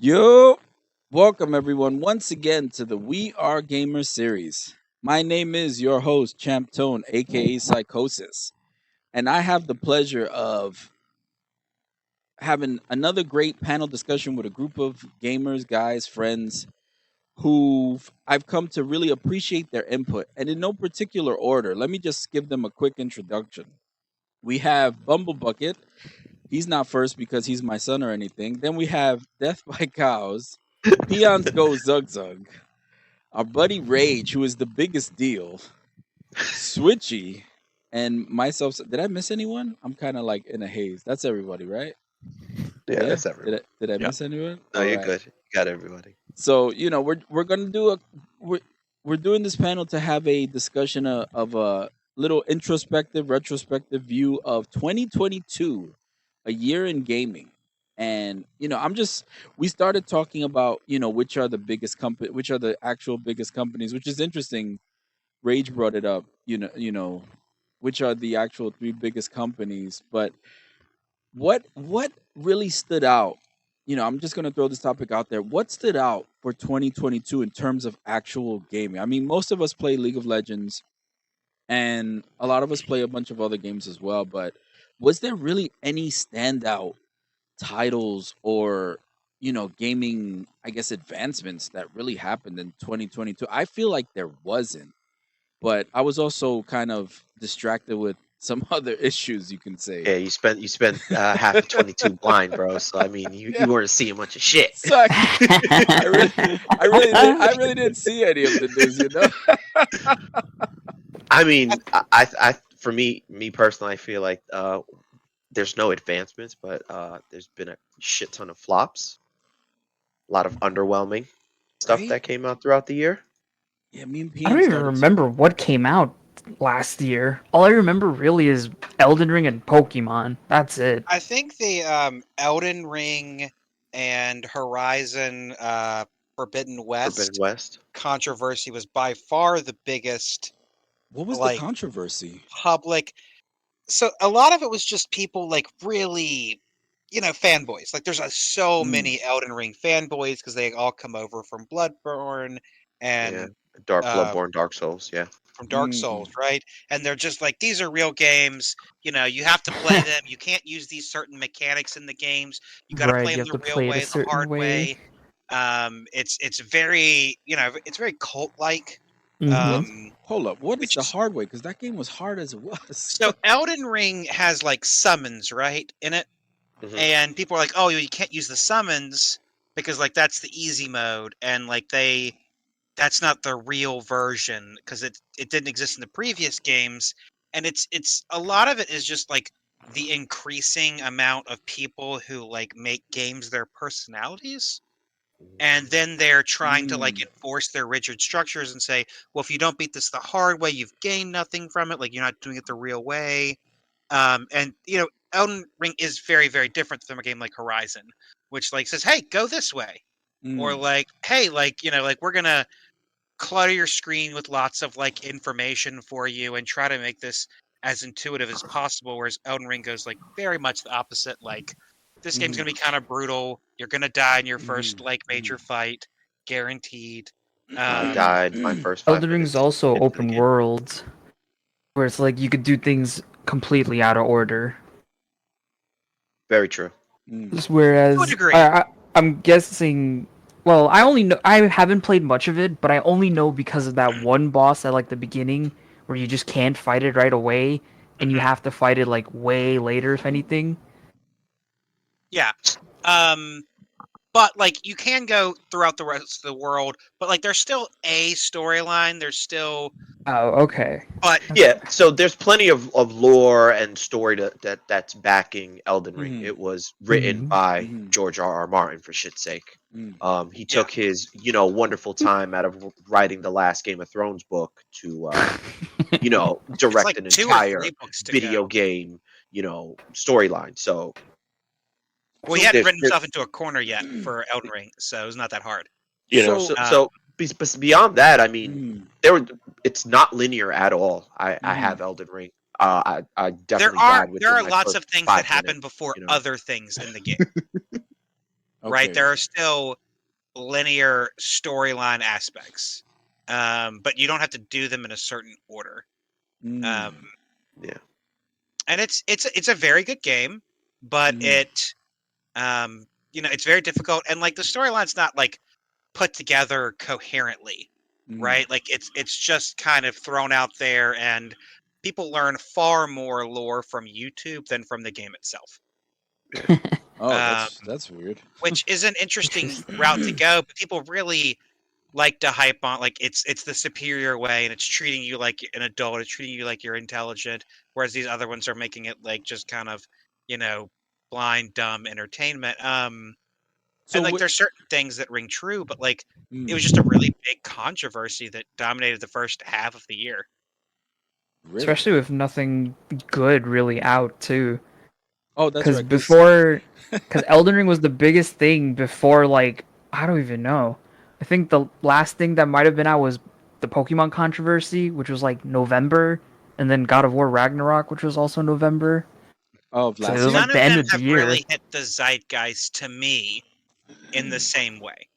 Yo, welcome everyone once again to the We Are Gamers series. My name is your host, Champ Tone, aka Psychosis, and I have the pleasure of having another great panel discussion with a group of gamers, guys, friends who I've come to really appreciate their input. And in no particular order, let me just give them a quick introduction. We have Bumble Bucket. He's not first because he's my son or anything. Then we have Death by Cows, Peons Go Zug Zug, our buddy Rage, who is the biggest deal, Switchy, and myself. Did I miss anyone? I'm kind of like in a haze. That's everybody, right? Yeah, Yeah. that's everyone. Did I Yeah. miss anyone? No, All you're right. good. You got everybody. So we're gonna do we're we're doing this panel to have a discussion of a little introspective, retrospective view of 2022, a year in gaming. And I'm just we started talking about which are the biggest company, which are the actual biggest companies, which is interesting. Rage brought it up. Which are the actual three biggest companies, but what really stood out? I'm just going to throw this topic out there. What stood out for 2022 in terms of actual gaming? I mean, most of us play League of Legends and a lot of us play a bunch of other games as well, but was there really any standout titles or gaming, I guess, advancements that really happened in 2022? I feel like there wasn't, but I was also kind of distracted with some other issues, you can say. Yeah, you spent half of 22 blind, bro. So I mean, you, Yeah. you weren't seeing much of shit. So I really didn't see any of the news. I mean, I for me personally, I feel like there's no advancements, but there's been a shit ton of flops, a lot of underwhelming stuff Right? that came out throughout the year. Yeah, me and I don't Peon even started to. remember what came out last year. All I remember really is Elden Ring and Pokemon. That's it. I think the Elden Ring and Horizon Forbidden Forbidden West West. controversy was by far the biggest What was the like controversy? public. So a lot of it was just people like really, fanboys. Like there's so Mm, many Elden Ring fanboys because they all come over from Bloodborne Yeah, and Dark uh, Bloodborne, Dark Souls. Yeah, from Dark mm, Souls, right? And they're just like, these are real games. You have to play them. You can't use these certain mechanics in the games. You got to Right, play you them have the to real play it a way, the certain hard way. way. It's very, it's very cult like. Mm-hmm. what? Um, Hold up. What is which the is hard way? Because that game was hard as it was. so Elden Ring has like summons, right, in it, hmm and people are like, oh, you can't use the summons because like that's the easy mode, and like that's not the real version because it didn't exist in the previous games, and it's a lot of it is just like the increasing amount of people who like make games their personalities, and then they're trying to like Mm, enforce their rigid structures and say, well, if you don't beat this the hard way, you've gained nothing from it, like you're not doing it the real way. And Elden Ring is very, very different from a game like Horizon, which like says, hey, go this way, or mm. like, hey, like like we're gonna clutter your screen with lots of like information for you and try to make this as intuitive as possible. Whereas Elden Ring goes like very much the opposite. Like this game's Mm-hmm, gonna be kind of brutal. You're gonna die in your mm-hmm, first like mm-hmm. major fight, guaranteed. I Um, died my first five Elden Ring's minutes also into the open game. world, where it's like you could do things completely out of order. Very true. Mm. Just to a whereas degree. I'm guessing. Well, I only know I haven't played much of it, but I only know because of that one boss at like the beginning where you just can't fight it right away, and you Mhm. have to fight it like way later, if anything. Yeah. Um, but like you can go throughout the rest of the world, but like there's still a storyline. There's still, Oh, okay. but Okay. Yeah, so there's plenty of lore and story that's backing Elden Ring. Mm-hmm, It was written Mm-hmm. by mm-hmm, George R. R. Martin, for shit's sake. mm. He yeah, took his wonderful time out of writing the last Game of Thrones book to it's direct like an 2 or 3 entire books to video go. game storyline. So Well, he So, hadn't there's written himself into a corner yet for Elden Ring, so it was not that hard. so, so Um, so beyond that, I mean, mm, there were it's not linear at all. I mm-hmm. have Elden Ring. I there definitely are died there within are my lots first of things that 5 minutes. happen before You know, other things in the game. right? Okay. There are still linear storyline aspects, but you don't have to do them in a certain order. Mm. Yeah. And it's a very good game, but Mhm. it's very difficult, and like the storyline's not like put together coherently, Mhm. right? Like it's just kind of thrown out there, and people learn far more lore from YouTube than from the game itself. Oh, Um, that's weird. which is an interesting Interesting. route to go, but people really like to hype on like it's the superior way, and it's treating you like an adult, it's treating you like you're intelligent, whereas these other ones are making it like just kind of, you know, blind dumb entertainment. So And like what? there's certain things that ring true, but like it was Mm, just a really big controversy that dominated the first half of the year. really? Especially with nothing good really out too. Oh, that's Because right. because Elden Ring was the biggest thing before, like, I don't even know. I think the last thing that might have been out was the Pokemon controversy, which was like November, and then God of War Ragnarok, which was also November. of So it last was year. like None the of end them of the have year. really hit the zeitgeist to me in the same way,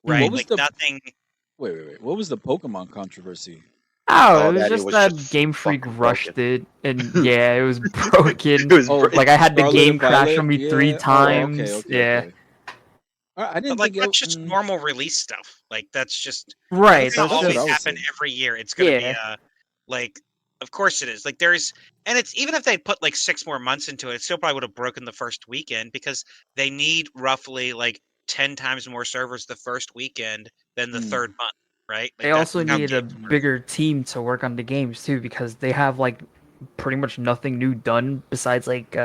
What right? Hmm. was Like the nothing. wait? What was the Pokemon controversy? Oh, Oh, it was that it just was that just Game Freak fucking broken. rushed it, and yeah, it was broken. It was Oh, Like I had the Scarlet game and crash Violet. on me three Yeah. Oh, okay, times. okay, Yeah, okay. I But didn't like think it. that's just normal release stuff. Like that's just right. it's gonna That's That's what always I was just happen saying. every year. It's gonna be yeah. like of course it is. Like there's and it's even if they put like 6 more months into it, it still probably would have broken the first weekend because they need roughly like 10 times more servers the first weekend than the Mm, third month, right? They Like that's also how needed a games work. bigger team to work on the games too, because they have like pretty much nothing new done besides like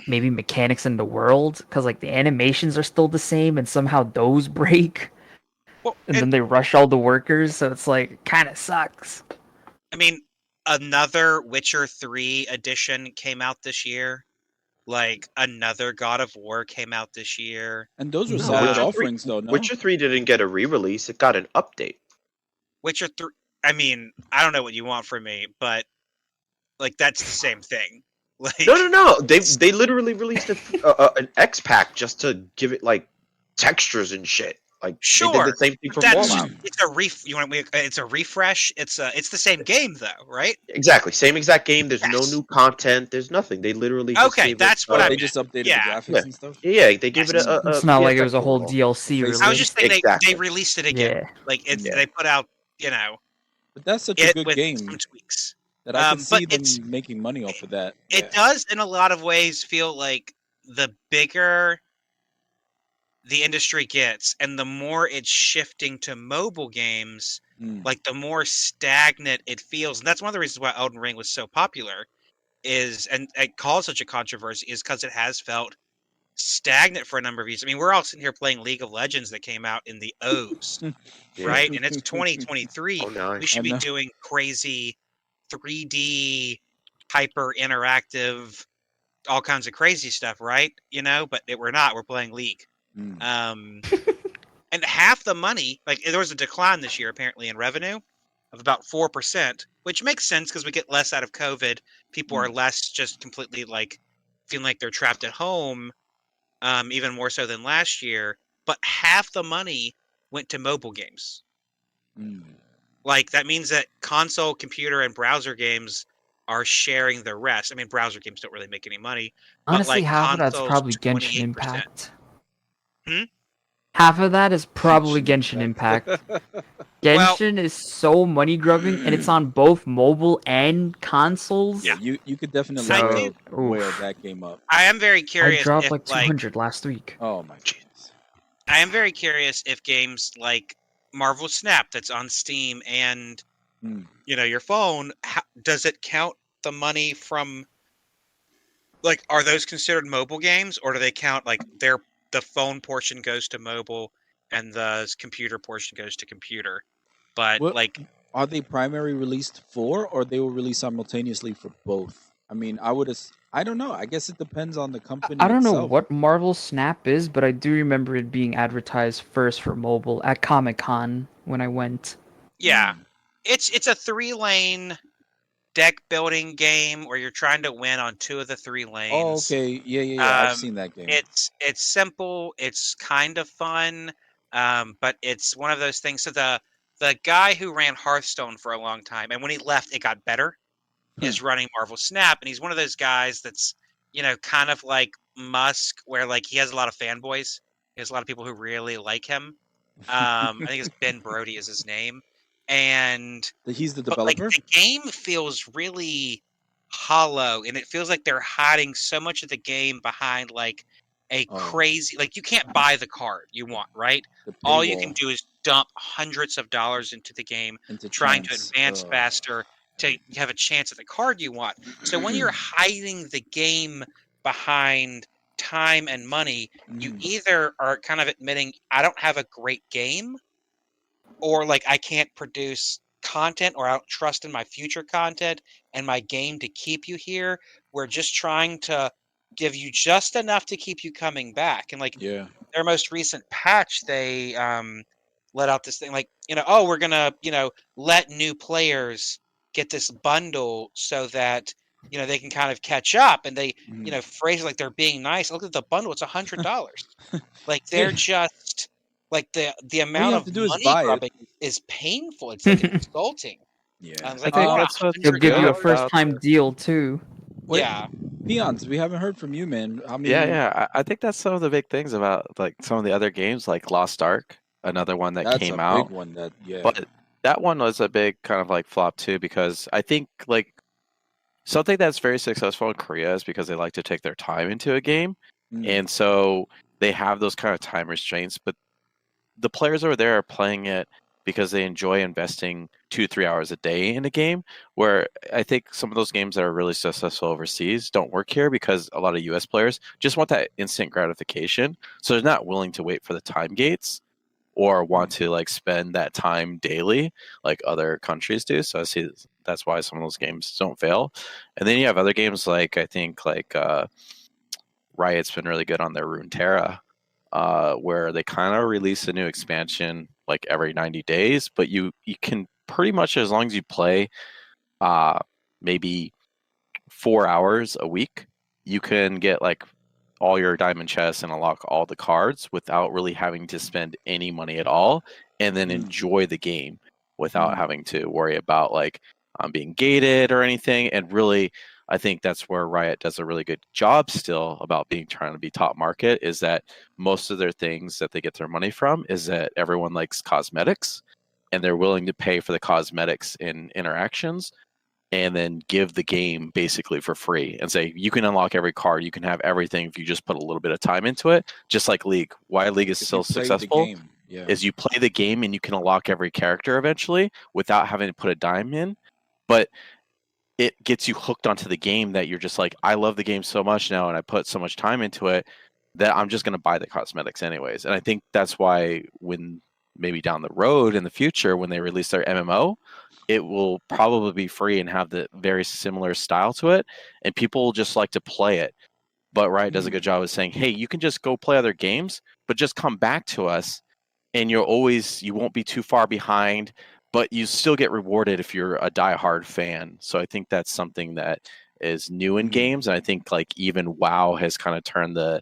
maybe mechanics in the world, because like the animations are still the same and somehow those break, Well, and and then they rush all the workers, so it's like kind of sucks. I mean another Witcher 3 edition came out this year. Like another God of War came out this year. and those were No, solid Um, offerings, though. No. Witcher 3 didn't get a re-release. It got an update. Witcher 3, I mean, I don't know what you want from me, but like that's the same thing. No, Like no, no. They literally released an X pack just to give it like textures and shit. Like they did the sure, same thing but for that's Fallout. it's a it's a refresh. It's the same game though, right? Exactly, same exact game. There's no Yes. new content. There's nothing. They literally just Okay, gave it. that's what I They meant. just updated the Yeah. graphics and stuff. Yeah, they gave it Yes. It's a not like it was VFX a whole overhaul. DLC Face- I was just release. saying Exactly. they released it again. Yeah, Like it's Yeah. they put out, you know, But that's such a it good with game some tweaks. that I could But see them making money off of that. it Yeah. does in a lot of ways feel like the bigger the industry gets and the more it's shifting to mobile games, Mm, like the more stagnant it feels. And that's one of the reasons why Elden Ring was so popular is and it caused such a controversy is because it has felt stagnant for a number of years. I mean, we're all sitting here playing League of Legends that came out in the O's, Yeah. right? And it's 2023. Oh no. We I should be know. doing crazy 3D hyper interactive all kinds of crazy stuff, right? You know, but we're not. We're playing League. Mm, Um, and half the money, like there was a decline this year apparently in revenue of about 4%, which makes sense because we get less out of COVID. People are less just completely like feeling like they're trapped at home, even more so than last year. But half the money went to mobile games. mm. Like that means that console, computer, and browser games are sharing the rest. I mean, browser games don't really make any money, but honestly, like half of that's consoles, probably Genshin 28%. Impact. Hmm? Half of that is probably Genshin Genshin Impact. Impact. Well, Genshin is so money grubbing, and it's on both mobile and consoles. Yeah, you could definitely I So, whale oof. that game up. I am very I curious dropped if like 200 last week. Oh my goodness. I am very curious if games like Marvel Snap that's on Steam and Mm. your phone, does it count the money from like are those considered mobile games or do they count like the phone portion goes to mobile and the computer portion goes to computer? But What like are they primary released for, or they will release simultaneously for both? I mean, I don't know. I guess it depends on the company I don't know itself. what Marvel Snap is, but I do remember it being advertised first for mobile at Comic Con when I went. yeah, Mm. it's a 3-lane deck building game where you're trying to win on 2 of the 3 Oh, lanes. okay. Yeah. I've Um, seen that game. it's simple. It's kind of fun, but it's one of those things. So the guy who ran Hearthstone for a long time, and when he left, it got better. Is running Marvel Snap, and he's one of those guys that's kind of like Musk, where like he has a lot of fanboys. He has a lot of people who really like him. I think it's Ben Brody is his name, and He's the but like developer. the game feels really hollow, and it feels like they're hiding so much of the game behind like a Oh. crazy, like you can't buy the card you want, right? The All you can paywall do is dump hundreds of dollars into the game, into trying to chance. advance faster to have a chance at the card you want. So when you're hiding the game behind time and money, you either are kind of admitting I don't have a great game, or like I can't produce content, or I don't trust in my future content and my game to keep you here. We're just trying to give you just enough to keep you coming back. And like Yeah. their most recent patch, they let out this thing like, oh, we're gonna, let new players get this bundle so that they can kind of catch up, and they phrase it like they're being nice. Look at the bundle; it's $100. Like they're just like the All you amount have of to do is money buy it. grubbing is painful. It's like insulting. Yeah. I was I like, think oh, that's what's They'll give you a good first about time deal too. Wait, yeah. Peons, we haven't heard from you, man. How many? Yeah. I think that's some of the big things about like some of the other games, like Lost Ark, another one that That's came a out. big one. Yeah. But that one was a big kind of like flop too, because I think like something that's very successful in Korea is because they like to take their time into a game. And so they have those kind of time restraints, but the players over there are playing it because they enjoy investing 2-3 hours a day in a game, where I think some of those games that are really successful overseas don't work here because a lot of US players just want that instant gratification. So they're not willing to wait for the time gates or want to like spend that time daily like other countries do. So I see that's why some of those games don't fail. And then you have other games like I think like Riot's been really good on their Runeterra, where they kind of release a new expansion like every 90 days, but you can pretty much, as long as you play maybe 4 hours a week, you can get like all your diamond chests and unlock all the cards without really having to spend any money at all, and then enjoy the game without having to worry about like being gated or anything. And really, I think that's where Riot does a really good job still about trying to be top market, is that most of their things that they get their money from is that everyone likes cosmetics, and they're willing to pay for the cosmetics in interactions, and then give the game basically for free and say, you can unlock every card, you can have everything if you just put a little bit of time into it. Just like League. Why League is still successful is you play the game and you can unlock every character eventually without having to put a dime in. But it gets you hooked onto the game that you're just like, I love the game so much now and I put so much time into it that I'm just going to buy the cosmetics anyways. And I think that's why when maybe down the road in the future, when they release their MMO, it will probably be free and have the very similar style to it. And people will just like to play it. But Riot does a good job of saying, hey, you can just go play other games, but just come back to us and you won't be too far behind, but you still get rewarded if you're a diehard fan. So I think that's something that is new in games. And I think like even WoW has kind of turned the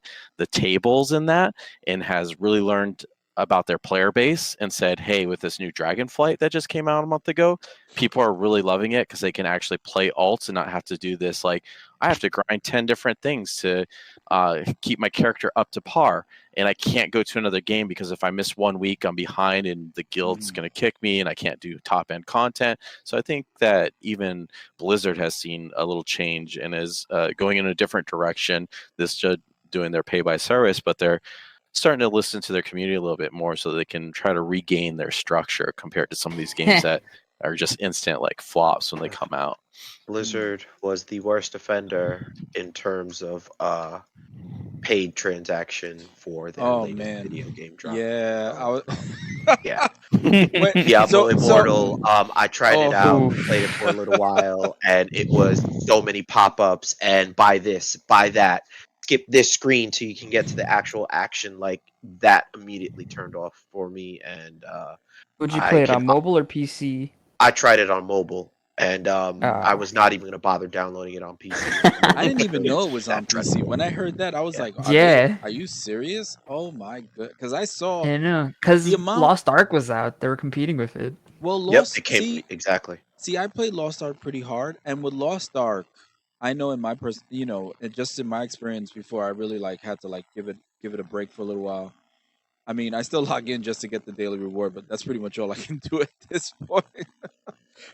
tables in that and has really learned about their player base and said, hey, with this new Dragonflight that just came out a month ago, people are really loving it because they can actually play alts and not have to do this like, I have to grind 10 different things to keep my character up to par, and I can't go to another game because if I miss 1 week, I'm behind and the guild's going to kick me and I can't do top end content. So I think that even Blizzard has seen a little change and is going in a different direction. This just doing their pay by service, but they're starting to listen to their community a little bit more so they can try to regain their structure compared to some of these games that are just instant like flops when they come out. Blizzard was the worst offender in terms of paid transaction for their latest video game drop. Yeah, yeah. Wait, Diablo Immortal. I tried it out, played it for a little while, and it was so many pop-ups and buy this, buy that, skip this screen so you can get to the actual action. Like that immediately turned off for me. And would you play it on mobile or PC? I tried it on mobile. and I was not even gonna bother downloading it on PC. I didn't even know it was on That PC. When I heard that, I was Yeah. like, Yeah. are you serious? Oh my god. Because I saw I know, because the amount. Lost Ark was out. They were competing with it. Well, Yep, Lost. it came exactly. See, I played Lost Ark pretty hard, and with Lost Ark, I know in my just in my experience before, I really like had to like give it a break for a little while. I mean, I still log in just to get the daily reward, but that's pretty much all I can do at this point.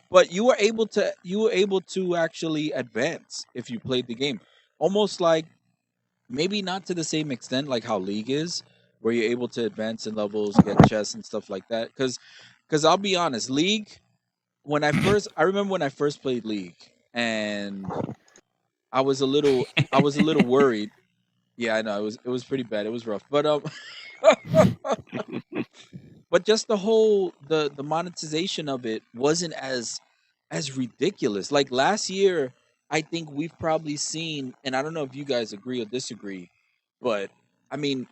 But you were able to actually advance if you played the game, almost like maybe not to the same extent like how League is, where you're able to advance in levels, get chests and stuff like that. Because I'll be honest, League, I remember when I first played League, and I was a little worried. Yeah, I know it was pretty bad. It was rough, but but just the monetization of it wasn't as ridiculous. Like last year, I think we've probably seen, and I don't know if you guys agree or disagree, but I mean,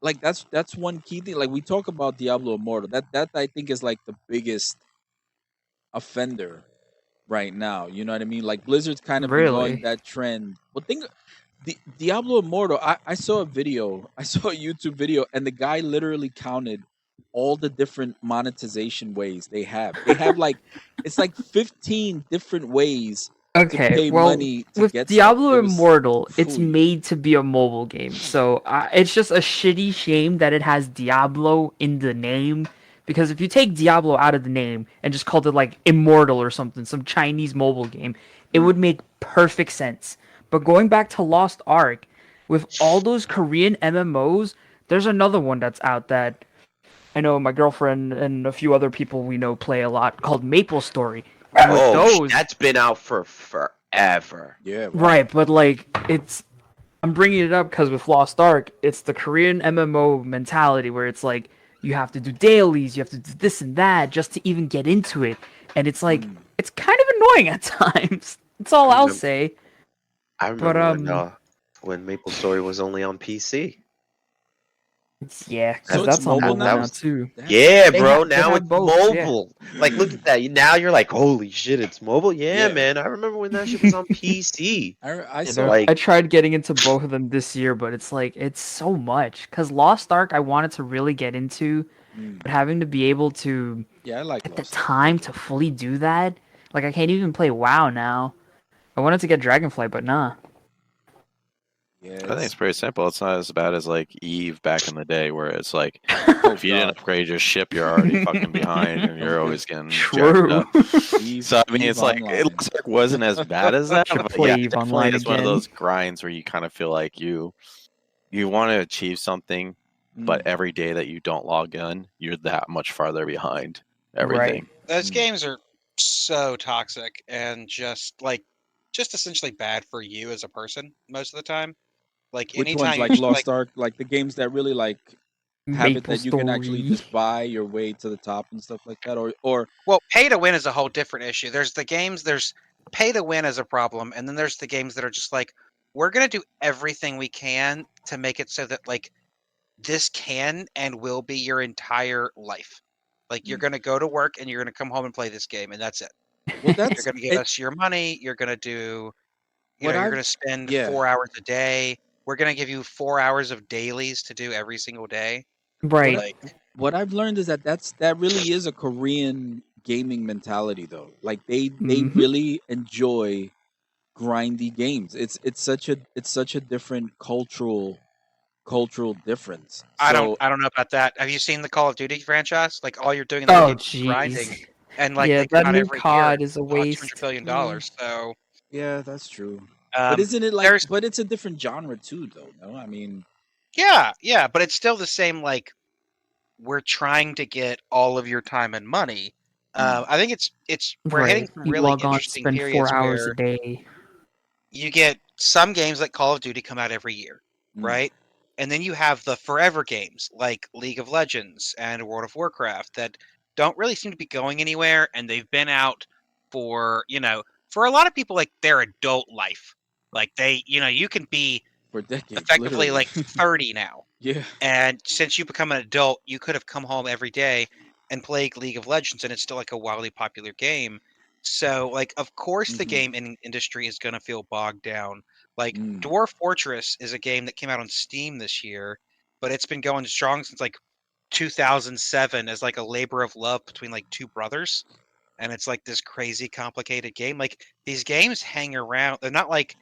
like that's one key thing. Like we talk about Diablo Immortal, that I think is like the biggest offender right now. You know what I mean? Like Blizzard's kind of been going Really? that trend. But Diablo Immortal, I saw a video, I saw a YouTube video, and the guy literally counted all the different monetization ways they have. They have like it's like 15 different ways to Okay, pay well, money to with get Diablo stuff. It was Immortal, it's fooey. made to be a mobile game, so it's just a shitty shame that it has Diablo in the name. Because if you take Diablo out of the name and just called it like Immortal or something, some Chinese mobile game, it would make perfect sense. But going back to Lost Ark, with all those Korean MMOs, there's another one that's out that I know my girlfriend and a few other people we know play a lot called Maple Story. And with those, That's been out for forever. Yeah, wow. right, but like I'm bringing it up because with Lost Ark, it's the Korean MMO mentality where it's like you have to do dailies, you have to do this and that just to even get into it, and it's like it's kind of annoying at times. That's all I'll say. I remember when Maple Story was only on PC. Yeah, So because it's that's on mobile mobile now? now too. Yeah, They bro. have- they Now have it's both, yeah. mobile. Like, look at that. Now you're like, holy shit, it's mobile. Yeah, Yeah. man. I remember when that shit was on PC. I You saw know, like- I tried getting into both of them this year, but it's like it's so much. Because Lost Ark, I wanted to really get into, but having to be able to yeah, I like at the Lost Ark. time to fully do that, like I can't even play WoW now. I wanted to get Dragonflight, but nah. Yeah, I think it's pretty simple. It's not as bad as like Eve back in the day, where it's like oh, if you didn't God. upgrade your ship, you're already fucking behind, and you're always getting jacked True. up. Eve- So I mean, Eve it's like Online. it looks like it wasn't as bad as that, Should but play yeah, Eve it definitely Online is one of again. those grinds where you kind of feel like you want to achieve something, but every day that you don't log in, you're that much farther behind everything. Those games are so toxic and just essentially bad for you as a person most of the time. Like Which anytime ones, you like just, Lost Ark, like the games that really like have it Maple that you can actually Story. just buy your way to the top and stuff like that, or well, pay to win is a whole different issue. There's pay to win as a problem, and then there's the games that are just like, we're gonna do everything we can to make it so that like this can and will be your entire life. Like you're gonna go to work and you're gonna come home and play this game, and that's it. well, You're that's gonna give us your money. You're gonna do, What you're I've- gonna spend yeah. 4 hours a day. We're gonna give you 4 hours of dailies to do every single day. Right. Like, what I've learned is that really is a Korean gaming mentality, though. Like they Mhm. really enjoy grindy games. It's such a different cultural difference. I So, don't know about that. Have you seen the Call of Duty franchise? Like all you're doing in the Oh game is grinding, jeez. and like Yeah, they come that out new every COD year, is a $200 waste. billion. So, yeah, that's true. But um, isn't it like? there's But it's a different genre too, though. No, I mean, yeah, but it's still the same. Like we're trying to get all of your time and money. I think we're hitting Right. some You really log on, interesting spend periods 4 hours where a day. you get some games like Call of Duty come out every year, Mm. right? And then you have the forever games like League of Legends and World of Warcraft that don't really seem to be going anywhere, and they've been out for, for a lot of people, like their adult life. Like you can be for decades, effectively literally. like 30 now. Yeah. And since you become an adult, you could have come home every day and played League of Legends, and it's still like a wildly popular game. So, like, of course, the Mhm. game industry is going to feel bogged down. Like, Mm. Dwarf Fortress is a game that came out on Steam this year, but it's been going strong since like 2007 as like a labor of love between like two brothers, and it's like this crazy complicated game. Like, these games hang around. They're not like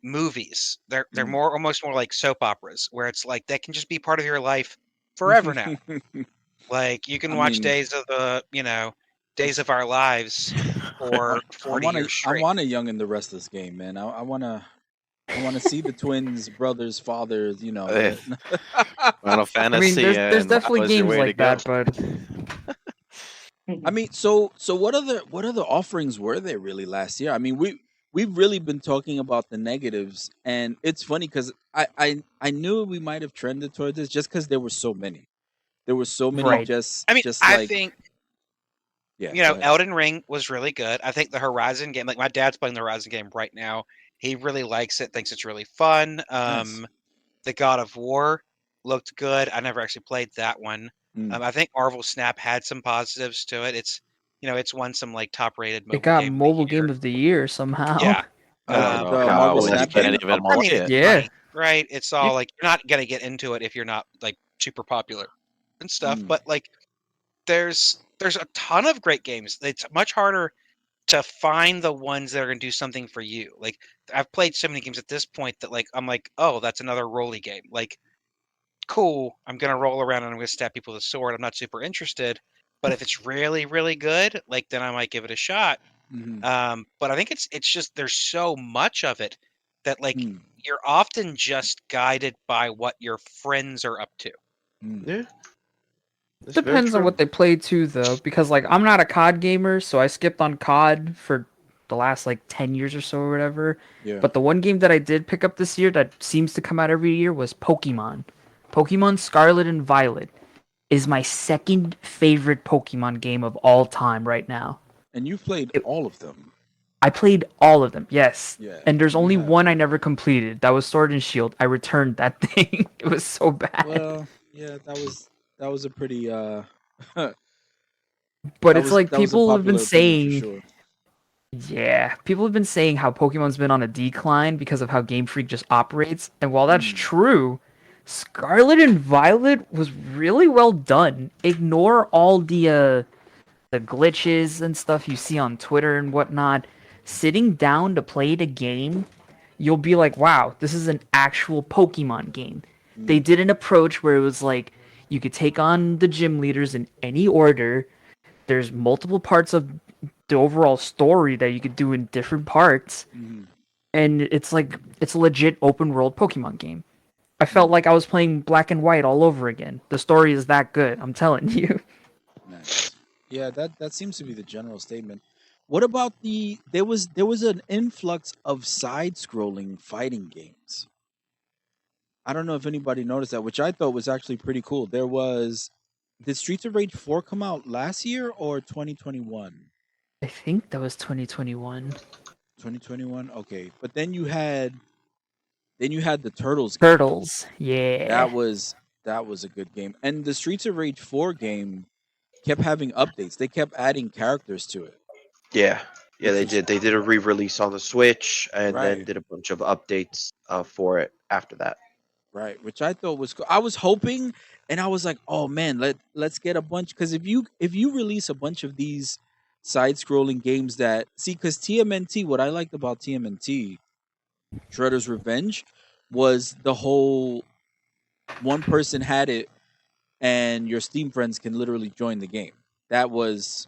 movies. They're Mm. more almost more like soap operas, where it's like they can just be part of your life forever now. Like, you can I watch mean, Days of Our Lives for I 40 want to years straight. young in the restless game, man. I want to see the twins, brothers, fathers. You know. Eh, Final I mean, Fantasy, there's and that definitely was your games way to like go. that, but I mean, so what other offerings were there really last year? I mean, we've really been talking about the negatives, and it's funny because I knew we might have trended towards this just because there were so many. There were so many right. I mean, just I like think yeah. Go ahead. Elden Ring was really good. I think the Horizon game, like my dad's playing the Horizon game right now. He really likes it, thinks it's really fun. Nice. The God of War looked good. I never actually played that one. Mm. I think Marvel Snap had some positives to it. It's won some like top rated It mobile got game of the mobile year. game of the year somehow. Yeah. I don't Um, know The how Marvel when you Snap can't game? even I play mean, it's it. Yeah. funny, right? It's all You- like you're not gonna get into it if you're not like super popular and stuff. Mm. But like, there's a ton of great games. It's much harder to find the ones that are gonna do something for you. Like, I've played so many games at this point that like I'm like, oh, that's another rolly game. Like, cool, I'm gonna roll around and I'm gonna stab people with a sword. I'm not super interested. But if it's really, really good, like then I might give it a shot. Mhm. But I think it's just there's so much of it that like Mm. you're often just guided by what your friends are up to. Mm. Yeah. That's very Depends on true. what they play too, though, because like I'm not a COD gamer, so I skipped on COD for the last like 10 years or so or whatever. Yeah. But the one game that I did pick up this year that seems to come out every year was Pokemon. Pokemon Scarlet and Violet is my second favorite Pokemon game of all time right now. And you've played It- all of them. I played all of them, yes. Yeah. And there's you only have. one I never completed. That was Sword and Shield. I returned that thing. It was so bad. Well, yeah, that was a pretty But that it's was like that was a people have been popular opinion saying for sure. Yeah, people have been saying how Pokemon's been on a decline because of how Game Freak just operates, and while that's Mm. true, Scarlet and Violet was really well done. Ignore all the glitches and stuff you see on Twitter and whatnot. Sitting down to play the game, you'll be like, "Wow, this is an actual Pokemon game." They Mm. did an approach where it was like you could take on the gym leaders in any order. There's multiple parts of the overall story that you could do in different parts, Mhm. and it's like it's a legit open world Pokemon game. I felt like I was playing Black and White all over again. The story is that good, I'm telling you. Nice. Yeah, that seems to be the general statement. What about there was an influx of side-scrolling fighting games. I don't know if anybody noticed that, which I thought was actually pretty cool. Did Streets of Rage 4 come out last year or 2021? I think that was 2021. 2021? Okay. But then you had the Turtles game. Turtles, yeah. That was a good game. And the Streets of Rage 4 game kept having updates. They kept adding characters to it. Yeah. Yeah, Which they was- did. They did a re-release on the Switch, and then Right. did a bunch of updates for it after that. Right, which I thought was cool. I was hoping, and I was like, "Oh man, let's get a bunch." Because if you release a bunch of these side-scrolling games that because TMNT, what I liked about TMNT, Shredder's Revenge, was the whole one person had it, and your Steam friends can literally join the game. That was,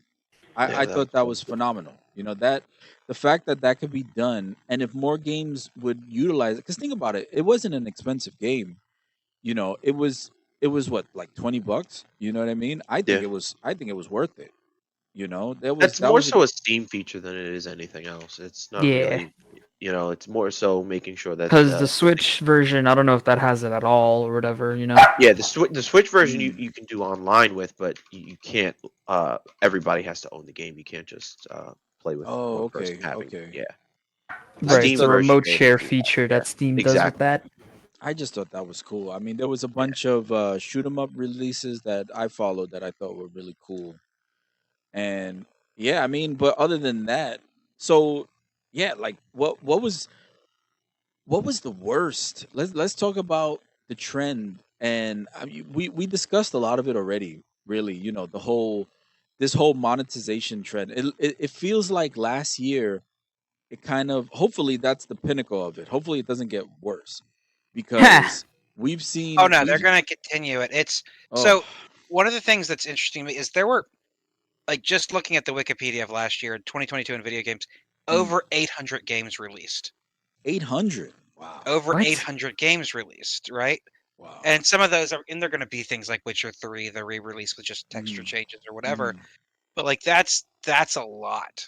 Yeah, I that thought that was was phenomenal. You know that the fact that that could be done, and if more games would utilize it, because think about it, it wasn't an expensive game. You know, it was what like $20. You know what I mean? I think Yeah. it was worth it. You know, That's that more was so a Steam feature than it is anything else. It's not Yeah. really, it's more so making sure that Because the Switch version, I don't know if that has it at all or whatever, you know. yeah, the Switch version Mm. you can do online with, but you can't. Everybody has to own the game. You can't just play with Oh, one person okay, having. okay. Yeah, I Right, just the thought- remote version share made it feature yeah, that Steam does with exactly. that. I just thought that was cool. I mean, there was a bunch of shoot 'em up releases that I followed that I thought were really cool, and Yeah, I mean, but other than that, so yeah, like what was the worst? Let's talk about the trend, and I mean, we discussed a lot of it already. Really, the whole this whole monetization trend. It feels like last year it kind of, hopefully that's the pinnacle of it. Hopefully it doesn't get worse because we've Oh seen no, they're we've going to continue it. It's oh so one of the things that's interesting to me is there were like just looking at the Wikipedia of last year, 2022 in video games, over 800 games released. 800. Wow. Over What? 800 games released, right? Wow. And some of those are, and they're going to be things like Witcher 3, the re-release with just texture changes or whatever. But like that's a lot.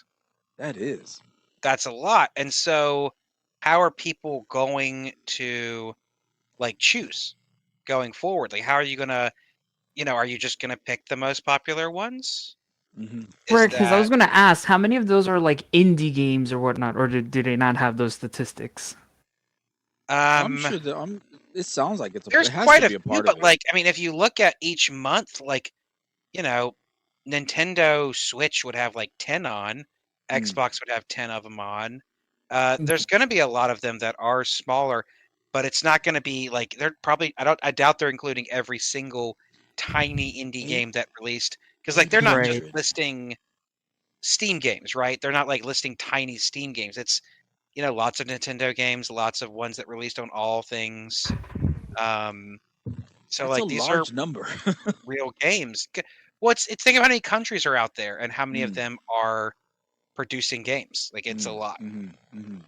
That is. That's a lot. And so how are people going to like choose going forward? Like how are you going to, are you just going to pick the most popular ones? Mhm. Right, because I was that gonna ask how many of those are like indie games or whatnot, or do they not have those statistics? I'm um sure that it sounds like there's it has quite to a be a few, part of but it. like I mean if you look at each month, like you know, Nintendo Switch would have like 10 on, Xbox would have 10 of them on. There's going to be a lot of them that are smaller, but it's not going to be like they're probably I doubt they're including every single tiny indie Eight- game that released because like they're not just 800. listing Steam games, right? They're not like listing tiny Steam games. It's lots of Nintendo games, lots of ones that released on all things. So That's a like these are large number. real games. Well, it's think of how many countries are out there and how many of Mm, them are producing games. Like it's a mm, lot. mhm.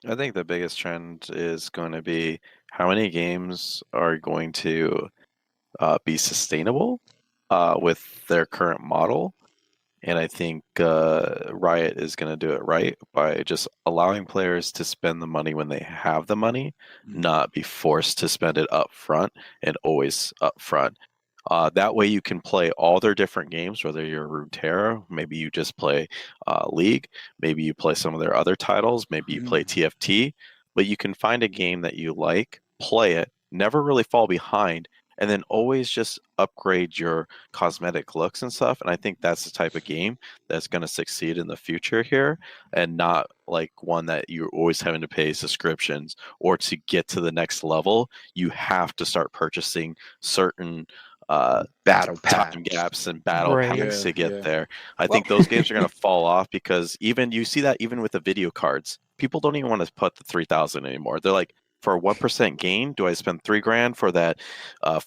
I think the biggest trend is going to be how many games are going to be sustainable with their current model. And I think Riot is going to do it right by just allowing players to spend the money when they have the money, not be forced to spend it up front and always up front. That way you can play all their different games, whether you're Runeterra, maybe you just play League, maybe you play some of their other titles, maybe you play TFT, but you can find a game that you like, play it, never really fall behind, and then always just upgrade your cosmetic looks and stuff. And I think that's the type of game that's going to succeed in the future here, and not like one that you're always having to pay subscriptions, or to get to the next level you have to start purchasing certain Battle pass. time gaps and battle Right. packs Yeah, to get yeah. there. I Well, think those games are going to fall off because even you see that even with the video cards, people don't even want to put the 3,000 anymore. They're like, for a 1% gain, do I spend $3,000 for that